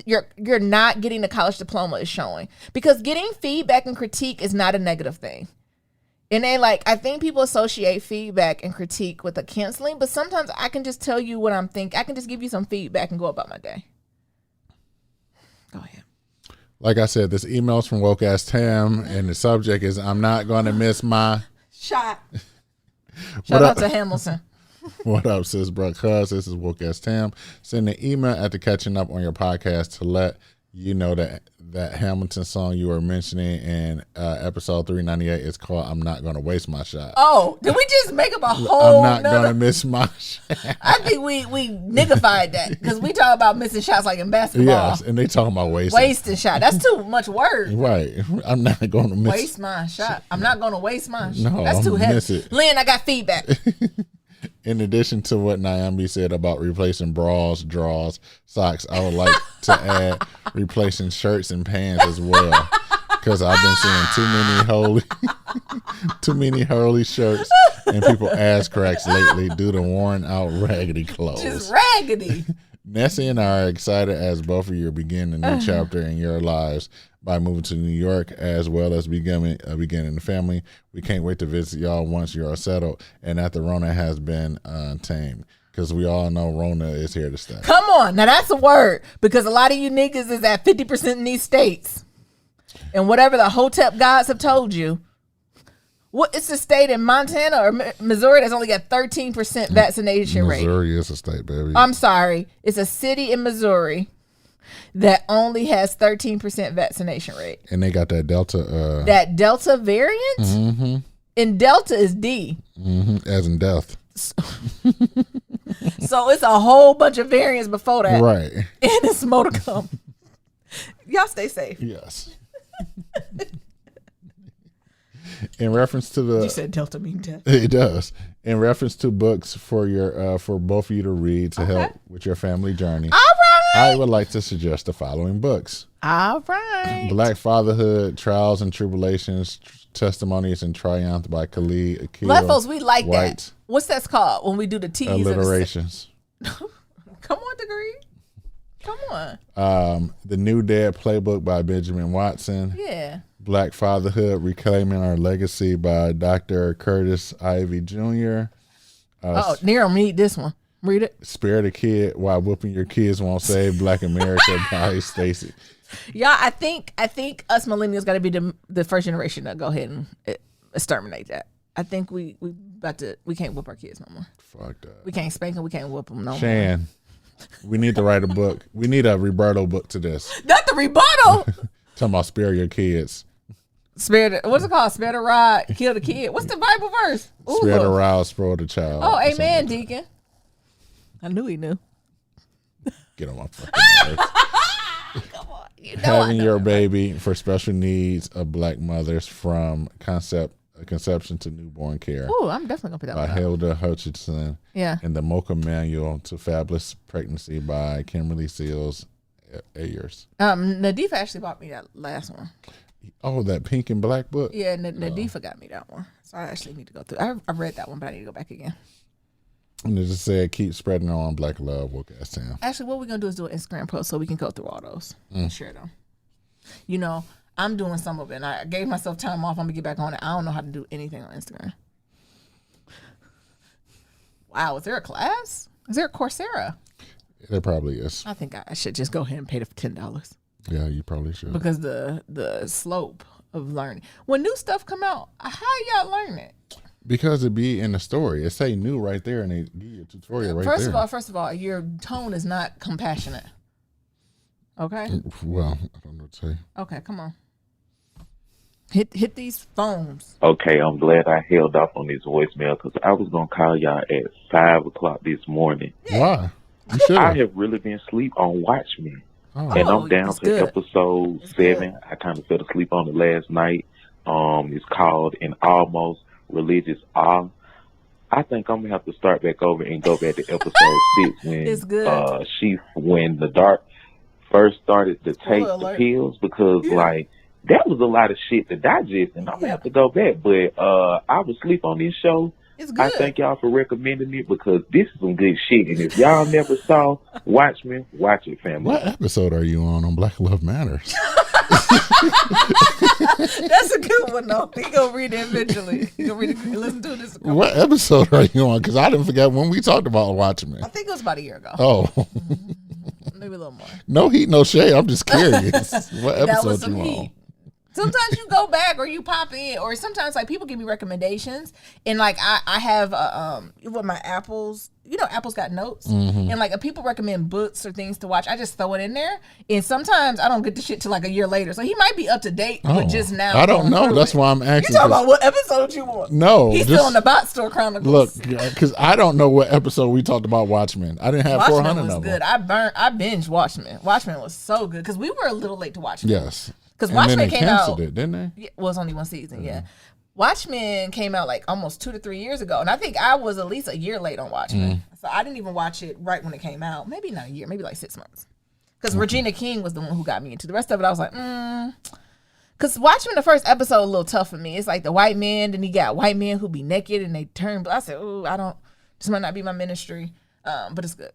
you're not getting the college diploma is showing, because getting feedback and critique is not a negative thing. And they I think people associate feedback and critique with a canceling, but sometimes I can just tell you what I'm thinking. I can just give you some feedback and go about my day. Go ahead. like I said, this email's from Woke Ass Tam, and the subject is, "I'm not gonna miss my shot." Shout out to Hamilton. What up, sis bro cuz? This is Woke Ass Tam. Send an email after catching up on your podcast to let you know that Hamilton song you were mentioning in episode 398 is called "I'm Not Gonna Waste My Shot." Oh, did we just make up a whole I'm not gonna miss my shot. I think we niggified that, because we talk about missing shots like in basketball. Yes, and they talking about Wasting shot. That's too much word. Right. I'm not gonna miss Waste my shot. I'm not gonna waste my shot. No, That's I'm too gonna heavy. miss it. Lynn, I got feedback. In addition to what Nyambi said about replacing bras, drawers, socks, I would like to add replacing shirts and pants as well, because I've been seeing too many holy shirts and people ass cracks lately due to worn out raggedy clothes. Just raggedy. Nessie and I are excited as both of you begin a new chapter in your lives by moving to New York, as well as beginning the family. We can't wait to visit y'all once you are settled and after Rona has been tamed, because we all know Rona is here to stay. Come on. Now that's a word, because a lot of you niggas is at 50% in these states. And whatever the Hotep gods have told you, it's a state in Montana or Missouri that's only got 13% vaccination rate. Missouri is a state, baby. I'm sorry. It's a city in Missouri that only has 13% vaccination rate. And they got that Delta. That Delta variant? Mm-hmm. And Delta is D. Mm-hmm. As in death. So it's a whole bunch of variants before that. Right. And it's more to come. Y'all stay safe. Yes. In reference to the, You said Delta mean death. it does. In reference to books for your for both of you to read to help with your family journey, All right. I would like to suggest the following books: All right. Black Fatherhood: Trials and Tribulations, Testimonies and Triumph by Khalid Akil. Black folks, we like White. that. What's that called when we do the T's? Alliterations. Come on, Degree. Come on. The New Dad Playbook by Benjamin Watson. Yeah. Black Fatherhood: Reclaiming Our Legacy by Dr. Curtis Ivy Jr. Nero, read this one. Read it. Spare the Kid: Why Whooping Your Kids Won't Save Black America by Stacey. Y'all, I think us millennials got to be the first generation to go ahead and exterminate that. I think we can't whoop our kids no more. Fuck that. We can't spank them. We can't whoop them no more. Shan, we need to write a book. We need a rebuttal book to this. Not the rebuttal. Talking about spare your kids. What's it called? Spare the rod, kill the kid. What's the Bible verse? Ooh. Spare the rod, spoil the child. Oh, or something amen, like that. Deacon. I knew he knew. Get on my fucking nerves. Come on. You know Having I know your that. baby for special needs of Black mothers from conception to newborn care Ooh, I'm definitely going to put that by one up. Hilda Hutchinson. Yeah. And the Mocha Manual to Fabulous Pregnancy by Kimberly Seals Ayers. Nadifa actually bought me that last one. Oh, that pink and black book? Yeah, Nadifa got me that one. So I actually need to go through. I read that one, but I need to go back again. And it just said, keep spreading on Black love, Woke Ass Town. Actually, what we're going to do is do an Instagram post so we can go through all those and share them. You know, I'm doing some of it, and I gave myself time off. I'm going to get back on it. I don't know how to do anything on Instagram. Wow, is there a class? Is there a Coursera? There probably is. I think I should just go ahead and pay the $10 Yeah, you probably should. because the slope of learning. When new stuff come out, how y'all learn it? Because it be in the story. It say new right there, and they give you a tutorial right First there. of all, your tone is not compassionate. Okay? Well, I don't know what to say. Okay, come on. Hit these phones. Okay, I'm glad I held off on this voicemail because I was going to call y'all at 5 o'clock this morning. Why? You should I have. have really been asleep on Watchmen. Oh. And I'm down it's to good. episode It's 7. good. I kind of fell asleep on it last night. It's called An Almost Religious Awe. I think I'm going to have to start back over and go back to episode 6 when It's good. when the dark first started to take Spoiler the alert. pills because like that was a lot of shit to digest and I'm gonna have to go back. But I was asleep on this show. It's I good. thank y'all for recommending it because this is some good shit. And if y'all never saw Watchmen, watch it, family. What episode are you on Black Love Matters? That's a good one, though. He gonna read it eventually. He gonna read it. Listen to this. What episode are you on? Because I didn't forget when we talked about Watchmen. I think it was about a year ago. Oh, Maybe a little more. no heat, no shade. I'm just curious. What That was episode some you heat. on? Sometimes you go back or you pop in, or sometimes like people give me recommendations, and like I have with my Apples, you know, Apple's got notes, and like if people recommend books or things to watch, I just throw it in there, and sometimes I don't get the shit till like a year later, so he might be up to date, but just now I don't going know. through That's it. why I'm You asking. talking 'cause- about what episode you want? No, He's just still on the Bot Store Chronicles. look, because I don't know what episode we talked about Watchmen. I didn't have Watchmen 400 was of good. them. I binged Watchmen. Watchmen was so good because we were a little late to Watchmen. Yes, because and then Watchmen they came canceled out. it, didn't they? Yeah, well, it was only one season. Yeah, Watchmen came out like almost 2 to 3 years ago, and I think I was at least a year late on Watchmen. So I didn't even watch it right when it came out. Maybe not a year, maybe like 6 months. Because Regina King was the one who got me into the rest of it. I was like, Because Watchmen, the first episode, a little tough for me. It's like the white man, then he got white men who be naked and they turn. I said, ooh, this might not be my ministry, but it's good.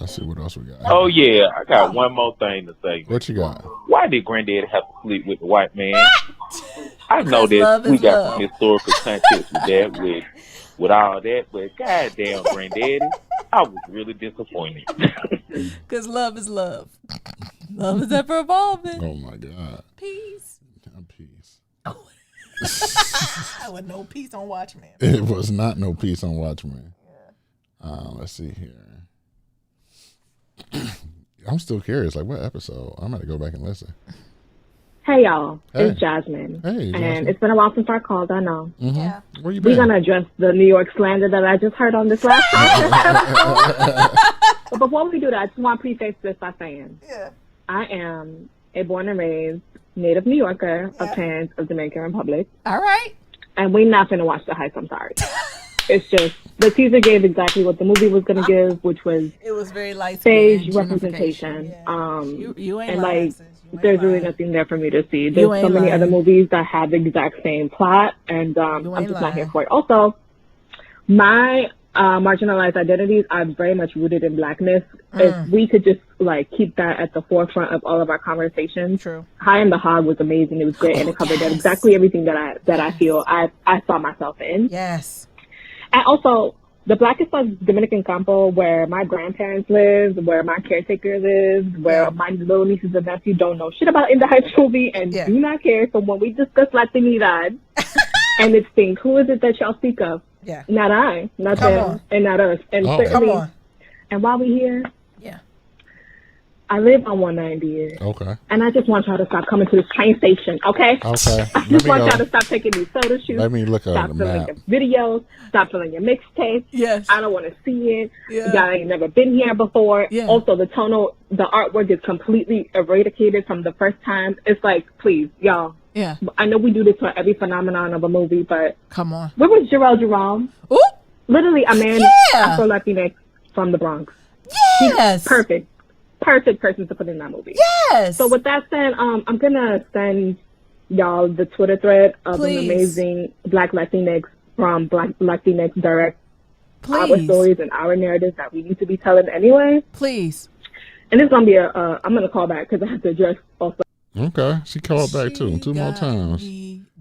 Let's see what else we got. Oh yeah, I got one more thing to say. What you got? Why did Granddad have to sleep with the white man? I know Because love that we is got love. some historical context with that, with all that, but goddamn, Granddaddy, I was really disappointed. Because love is love. Love is ever evolving. Oh my God. Peace. Peace. I would no peace on Watchmen. It was not no peace on Watchmen. Let's see here. I'm still curious. Like, what episode? I'm going to go back and listen. Hey, y'all. Hey. It's Jasmine. Hey, Jasmine. And it's been a while since I called, I know. Yeah. Where you We're been? going to address the New York slander that I just heard on this last podcast. But before we do that, I just want to preface this by saying Yeah. I am a born and raised native New Yorker of fans of Dominican Republic. All right. And we're not going to watch the heist. I'm sorry. It's just the teaser gave exactly what the movie was going to give, which was it was very light stage representation. Yeah. You ain't and lying, like sis. You ain't there's really lying. nothing there for me to see. There's so many other movies that have the exact same plot, and I'm just not here for it. Also, my marginalized identities are very much rooted in Blackness. If we could just like keep that at the forefront of all of our conversations. True. High and the Hog was amazing. It was great, and it covered exactly everything that I feel I saw myself in. Yes. And also, the Blackest Dominican Campo, where my grandparents lived, where my caretaker lives, where my little nieces and nephews don't know shit about In the Heights movie and do not care. So when we discuss Latinidad and it's things, who is it that y'all speak of? Yeah. Not I, not them, and not us. And certainly, and while we here, I live on 190. Okay. And I just want y'all to stop coming to this train station, okay? Okay. I just want y'all to stop taking these soda shoots. Let me look at Stop the filling map. your videos. Stop filling your mixtapes. Yes. I don't want to see it. Yeah. Y'all ain't never been here before. Yeah. Also, the artword is completely eradicated from the first time. It's like, please, y'all. Yeah. I know we do this for every phenomenon of a movie, but come on. Where was Jarrell Jerome? Ooh. Literally a man Afro-Latinx from the Bronx. Yes. He's perfect person to put in that movie. Yes. So with that said, I'm gonna send y'all the Twitter thread of an amazing Black Latinx from Black Latinx direct our stories and our narratives that we need to be telling anyway. Please. And it's gonna be I'm gonna call back because I have to address also. Okay, she called back too, two more times.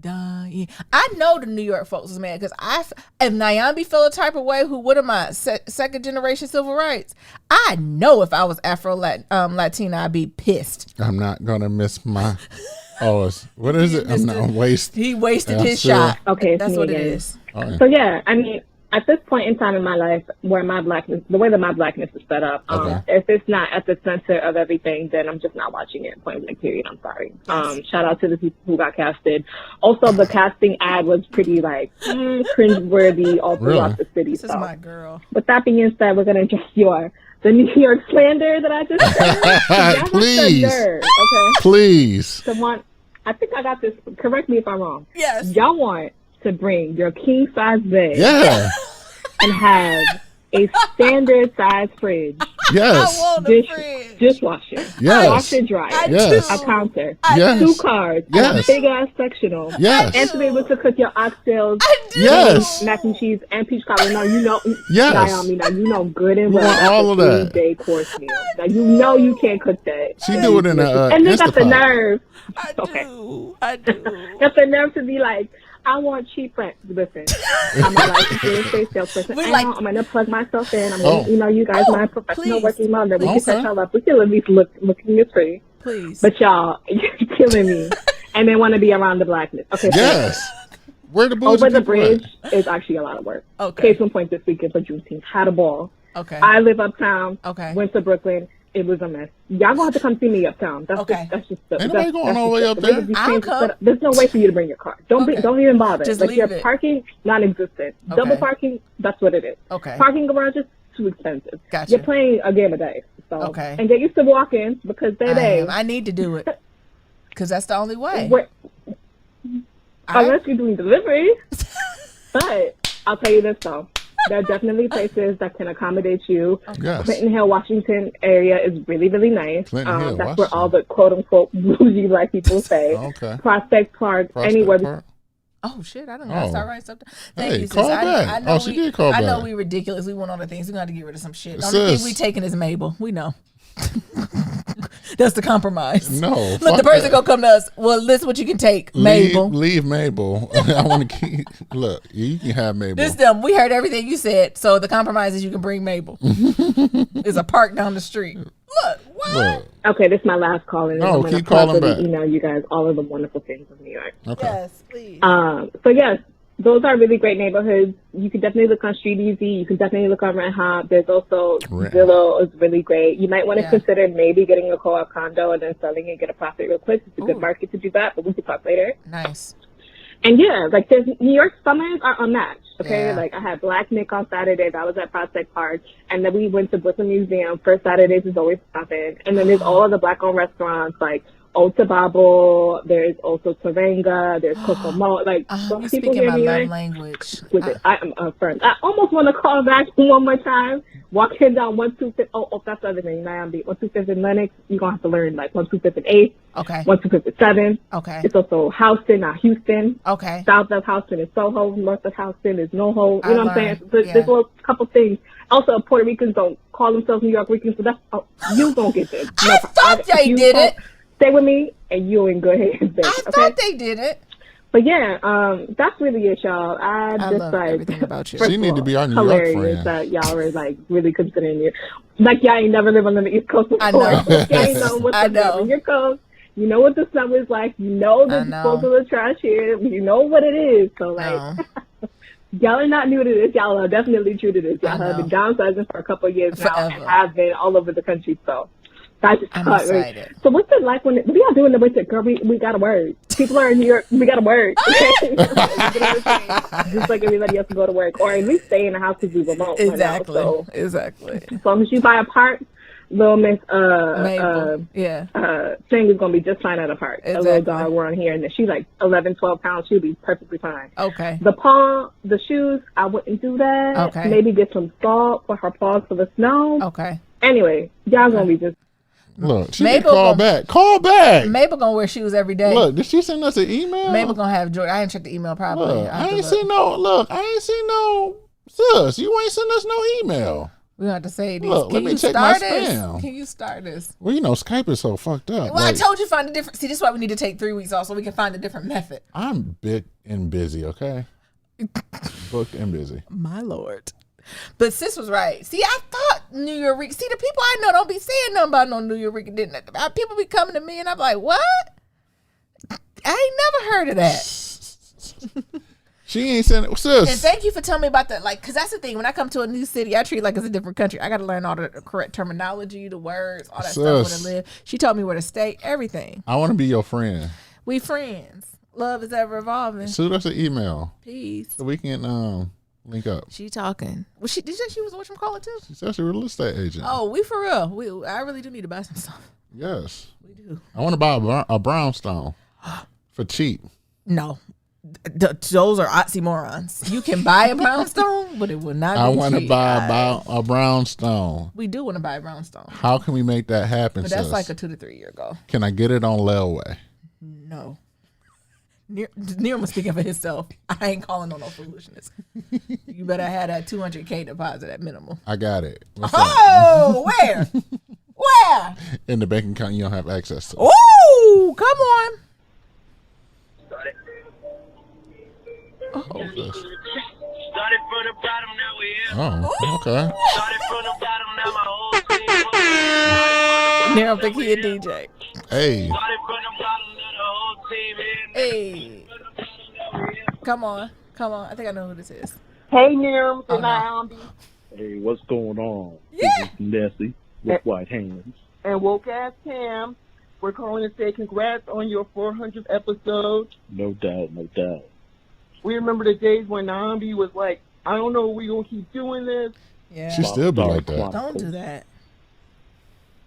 I know the New York folks is mad because if Nyambi felt a type of way, who what am I, second generation civil rights? I know if I was Afro Latina, I'd be pissed. I'm not gonna miss my. What is it? I'm not wasting. He wasted his shot. Okay, that's what again. it is. So yeah, I mean, at this point in time in my life, where my Blackness, the way that my Blackness is set up, if it's not at the center of everything, then I'm just not watching it. Point blank. Period. I'm sorry. Shout out to the people who got casted. Also, the casting ad was pretty like cringeworthy all throughout the city. This is my girl. With that being said, we're gonna address the New York slander that I just said. Please, nerve, okay? Please. I think I got this. Correct me if I'm wrong. Yes. Y'all want to bring your king size bed. Yeah. And have a standard size fridge. Yes. I want a fridge. Dishwasher. Yes. Washer dryer. Yes. A counter. Yes. 2 cars. Yes. A big ass sectional. Yes. And to be able to cook your oxtails. Yes. Mac and cheese and peach cobbler. Now you know. Yes. Naomi, now you know good and well. Want That's all of that. 3-day course meal. Now you know you can't cook that. She do it in a and they got the Instapot. nerve. I do. Got the nerve to be like, I want cheap rent. Listen, I'm a licensed real estate salesperson. I'm gonna plug myself in. I'm gonna email you guys my professional working mother. We can set y'all up. We can at least looking this pretty. Please. But y'all, you're killing me. And they want to be around the Blackness. Okay. Yes. Where the over the bridge is actually a lot of work. Okay. Case in point, this weekend for Juneteenth, had a ball. Okay. I live uptown. Okay. Went to Brooklyn. It was a mess. Y'all gonna have to come see me uptown. That's just Ain't nobody going all the way up there. I'll come. There's no way for you to bring your car. Don't even bother. Just like leave your it. parking, non-existent. Okay. Double parking, that's what it is. Okay. Parking garages, too expensive. Gotcha. You're playing a game of dice. So and get used to walking because I need to do it because that's the only way. Unless you're doing delivery. But I'll tell you this though. There are definitely places that can accommodate you. Yes. Clinton Hill, Washington area is really, really nice. Clinton Hill, that's where all the quote unquote bougie black people stay. Okay. Prospect Park, anywhere. Oh shit! I don't know. That's all right. Thank you, sis. Call back. I know she did call back. I know we ridiculous. We want all the things. We're gonna have to get rid of some shit. The only thing we taking is Mabel. We know. That's the compromise. No. Look, the person gonna come to us. Well, this is what you can take, Mabel. Leave Mabel. I want to keep. Look, you can have Mabel. This them. We heard everything you said. So the compromise is you can bring Mabel. There's a park down the street. Look. What? Look. Okay, this is my last call. And no, keep calling back. Email you guys all of the wonderful things of New York. Okay. Yes, please. So yes. Those are really great neighborhoods. You can definitely look on Street Easy. You can definitely look on Rent Hop. There's also Zillow is really great. You might want to consider maybe getting a co-op condo and then selling and get a profit real quick. It's a good market to do that, but we can talk later. Nice. And yeah, like there's New York summers are unmatched. Okay, like I had Black Nick on Saturdays. I was at Prospect Park, and then we went to Brooklyn Museum. First Saturdays is always popping, and then there's all of the Black-owned restaurants like Otababo, there is also Tavenga, there's Kokomo. Like, You those people speaking here my in New love York, language. with it. I am a friend. I almost want to call back one more time. Walking down 125th. Oh, that's the other thing. 125th and Lenox. You're going to have to learn like 125th and 8th. Okay. 125th and 7th. Okay. It's also Houston, not Houston. Okay. South of Houston is Soho. North of Houston is NoHo. You know what I'm saying? learned, There's yeah. a little couple things. Also, Puerto Ricans don't call themselves New York Ricans, so that's, you don't get this. I thought they did it. Stay with me, and you in good hands, baby. I thought they did it. But yeah, that's really it, y'all. I just love like everything about you. first She of need all, to be our New York hilarious friend. that y'all are like really considering it. Like y'all ain't never lived on the East Coast before. I know. Y'all ain't know what I the know. your coast. You know what the summer is like. You know I the know. disposal of trash here. You know what it is. So like, y'all are not new to this. Y'all are definitely true to this. Y'all have been downsizing for a couple of years now. Forever. And have been all over the country. So. That's just I'm hard, excited. right? So what's it like when what are y'all doing in the winter, girl? We got to work. People are in New York. We got to work. Okay? Just like everybody else to go to work, or at least stay in the house to do remote. Exactly. So Exactly. as long as you buy a part, little Miss Mabel. thing is gonna be just fine at a part. A little Exactly. dog we're on here, and she's like 11, 12 pounds. She'll be perfectly fine. Okay. The shoes, I wouldn't do that. Okay. Maybe get some salt for her paws for the snow. Okay. Anyway, y'all gonna be just. Look, she Mabel can call gonna- back. Call back. Mabel gonna wear shoes every day. Look, did she send us an email? Mabel gonna have Jordan. I ain't checked the email probably. Look, I ain't seen no sis. You ain't send us no email. We gonna have to say these. Look, Can let me you check my start this? spam. Can you start this? Well, you know, Skype is so fucked up. Well, I Like, told you find a different. See, this is why we need to take 3 weeks off so we can find a different method. I'm big and busy, okay? Booked and busy. My lord. But sis was right. See, I thought New York. See, the people I know don't be saying nothing about no New York. Didn't people be coming to me and I'm like, what? I ain't never heard of that. She ain't sending sis. And thank you for telling me about that. Like, cause that's the thing. When I come to a new city, I treat it like it's a different country. I got to learn all the correct terminology, the words, all that stuff. Where to live. She told me where to stay. Everything. I want to be your friend. We friends. Love is ever evolving. Shoot us an email Peace. so we can link up. She talking. Well, did you say she was whatchamacallit too? She's actually a real estate agent. Oh, we for real. I really do need to buy some stuff. Yes. We do. I want to buy a brownstone for cheap. No. Those are oxymorons. You can buy a brownstone, but it will not be I want to cheap. buy a brownstone. We do want to buy a brownstone. How can we make that happen, But that's sis? like a 2 to 3 year goal. Can I get it on layaway? No. Near was speaking for himself. I ain't calling on no foolishness. You better have that $200K deposit at minimum. I got it. What's up? Oh, where? Where? In the bank account you don't have access to. Ooh, come on. Oh, Started from the bottom, now we here. oh, okay. Started from the bottom, now my whole team. Near I'm thinking he a DJ. Hey, Started from the bottom, now the whole team here. Hey. Come on. I think I know who this is. Hey, Nims and no. Iambi Hey, what's going on? Yeah. This is Nessie with white hands. and Woke Ass Cam. We're calling to say congrats on your 400th episode. No doubt, no doubt. We remember the days when Iambi was like, I don't know if we're going to keep doing this. Yeah. she still be like that. Don't do that.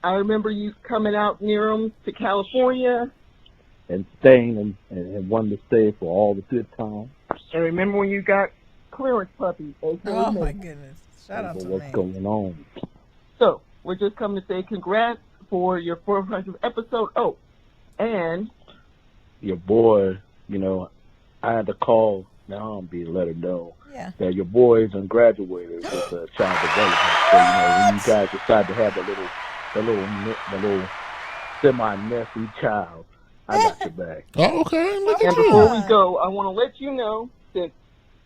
I remember you coming out, Nims, to California. And staying and wanting to stay for all the good times. And remember when you got clearance puppy, aka Oh, me. my goodness. Shout out So to what's me. going on? So, we're just coming to say congrats for your 400th episode. Oh, and Your boy, you know, I had to call Naambi to let her know Yeah. that your boy is graduated with child development. So, you know, when you guys decide to have the little semi-messy child, I got your back. Oh, okay. Look And at you. before we go, I want to let you know that,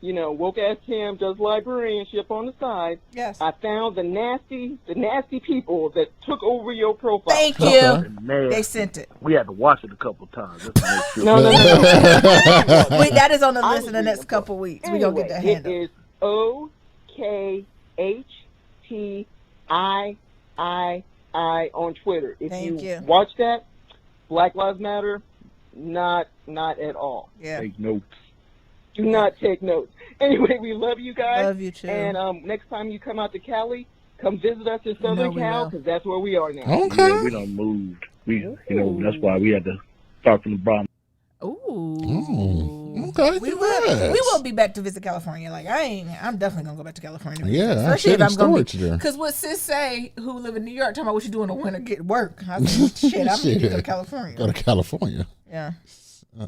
you know, Woke Ass Cam does librarianship on the side. Yes. I found the nasty people that took over your profile. Thank Okay. you. And man, They sent it. we had to watch it a couple times just to make sure. No. Wait, that is on the I list in the was next reading couple weeks. We're going to get that Anyway, handle. It is OKHTIII on Twitter. If Thank you. watch that, Black Lives Matter, not at all. Yeah. Take notes. Do not take notes. Anyway, we love you guys. Love you too. And next time you come out to Cali, come visit us in No, Southern we Cal will. because that's where we are now. Okay. Yeah, we done moved. That's why we had to start from the bottom. Ooh. Okay. We will be back to visit California. Like I'm definitely gonna go back to California. Yeah, especially if I'm storage there. Because what sis say, who live in New York, talking about what you do in the winter, get work. I said, shit, I'm gonna go to California. Go to California. Yeah.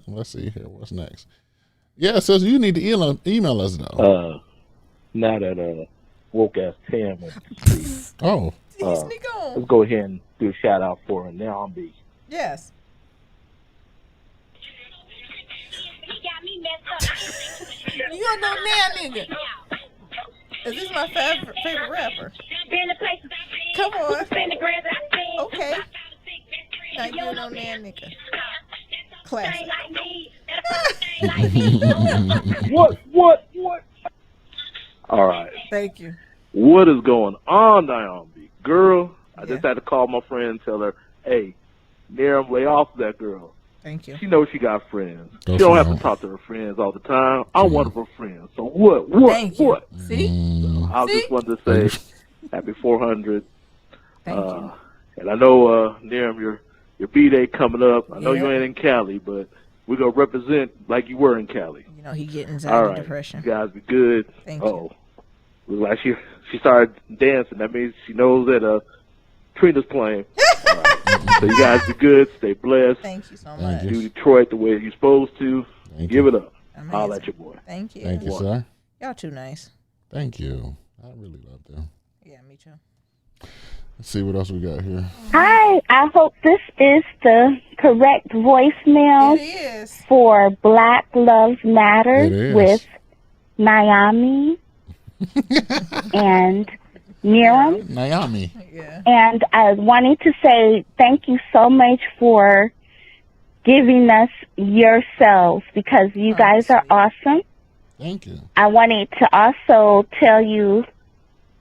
Let's see here. What's next? Yeah, so you need to email us though. Now that woke ass Tam went to sleep. Oh. Let's go ahead and do a shout out for her now on B. Yes. You don't know now, nigga. Is this my favorite rapper? Come on. Okay. Now you don't know now, nigga. Classic. What? All right. Thank you. What is going on, Dion B? Girl, I just had to call my friend and tell her, hey, Miriam, lay off that girl. Thank you. She knows she got friends. She don't have to talk to her friends all the time. I'm one of her friends. So what? Thank you. What? See? So I just wanted to say happy 400. Thank you. And I know, Miriam, your B-Day coming up. I know you ain't in Cali, but we're going to represent like you were in Cali. You know, he getting anxiety, right. Depression. You guys be good. Thank you. Look like she started dancing. That means she knows that Trina's playing. All right. So you guys be good. Stay blessed. Thank you so much. Do Detroit the way you're supposed to. Give it up. I'll let your boy. Thank you. Thank you, sir. Y'all too nice. Thank you. I really love them. Yeah, me too. Let's see what else we got here. Hi, I hope this is the correct voicemail for Black Lives Matter with Naomi and Miriam. Naomi. Yeah. And I wanted to say thank you so much for giving us yourselves because you guys are awesome. Thank you. I wanted to also tell you,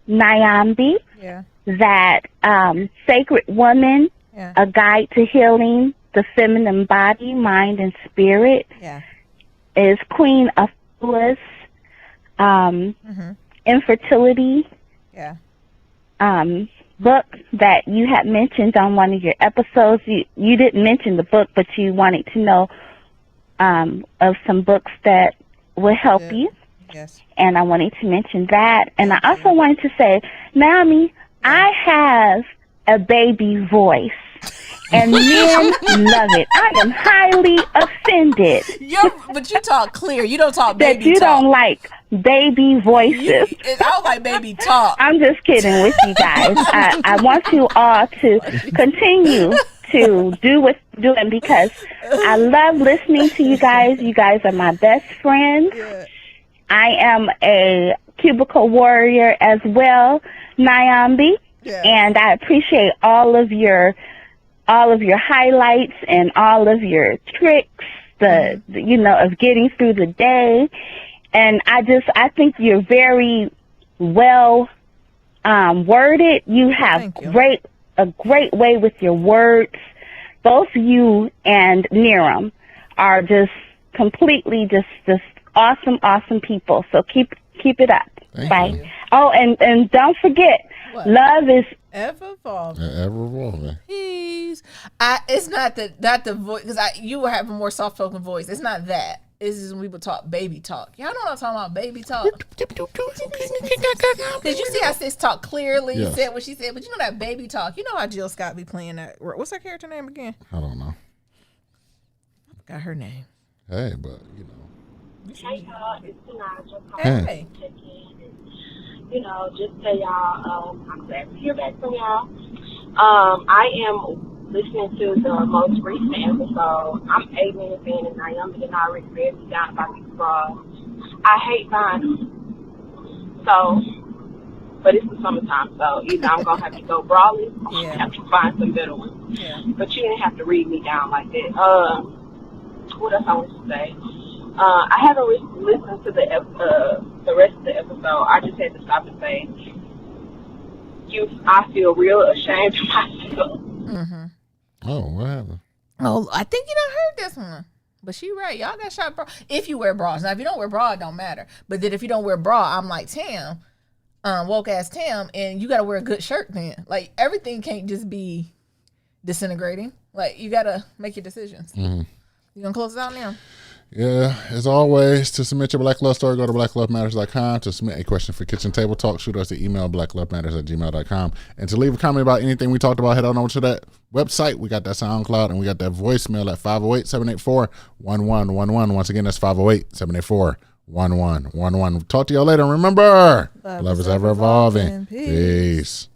Naomi, that Sacred Woman, A Guide to Healing the Feminine Body, Mind, and Spirit, is Queen of Phyllis, Infertility, book that you had mentioned on one of your episodes. You didn't mention the book, but you wanted to know of some books that will help you. Yes. And I wanted to mention that. And I also wanted to say, Naomi, I have a baby voice. And men love it. I am highly offended. But you talk clear. You don't talk baby talk. That you don't like baby voices. I don't like baby talk. I'm just kidding with you guys. I want you all to continue to do what you're doing because I love listening to you guys. You guys are my best friends. Yeah. I am a cubicle warrior as well, Naomi. Yeah. And I appreciate all of your highlights and all of your tricks, of getting through the day. And I think you're very well worded. You have a great way with your words. Both you and Miriam are just completely just awesome people. So keep it up. Bye. You. Oh, and don't forget, love is ever evolving. Ever evolving. Please. It's not the voice because you have a more soft spoken voice. It's not that. It's just when people talk baby talk. Y'all know what I'm talking about, baby talk. Because you see how sis talk clearly, said what she said, but you know that baby talk. You know how Jill Scott be playing that. What's her character name again? I don't know. I forgot her name. Hey, but Hey y'all, it's Tanaja. Hey. Just tell y'all, I'm glad to hear back from y'all. I am listening to the most recent episode. I'm 8 minutes in and I am already ready down by these bras. I hate buying them. So, but it's the summertime, so either I'm going to have to go braless or have to find some better ones. Yeah. But you didn't have to read me down like that. What else I want to say? I haven't listened to the rest of the episode. I just had to stop and say, I feel real ashamed of myself. Mm-hmm. Oh, what happened? Oh, I think you done heard this one. But she right. Y'all got shot bra. If you wear bras. Now, if you don't wear bra, it don't matter. But then if you don't wear bra, I'm like, Tam, woke ass Tam, and you got to wear a good shirt then. Like, everything can't just be disintegrating. Like, you got to make your decisions. Mm-hmm. You going to close it out now? Yeah, as always, to submit your Black Love story, go to blacklovematters.com. To submit a question for Kitchen Table Talk, shoot us the email, blacklovematters@gmail.com. And to leave a comment about anything we talked about, head on over to that website. We got that SoundCloud, and we got that voicemail at 508-784-1111. Once again, that's 508-784-1111. Talk to y'all later. Remember, love is ever evolving. Peace.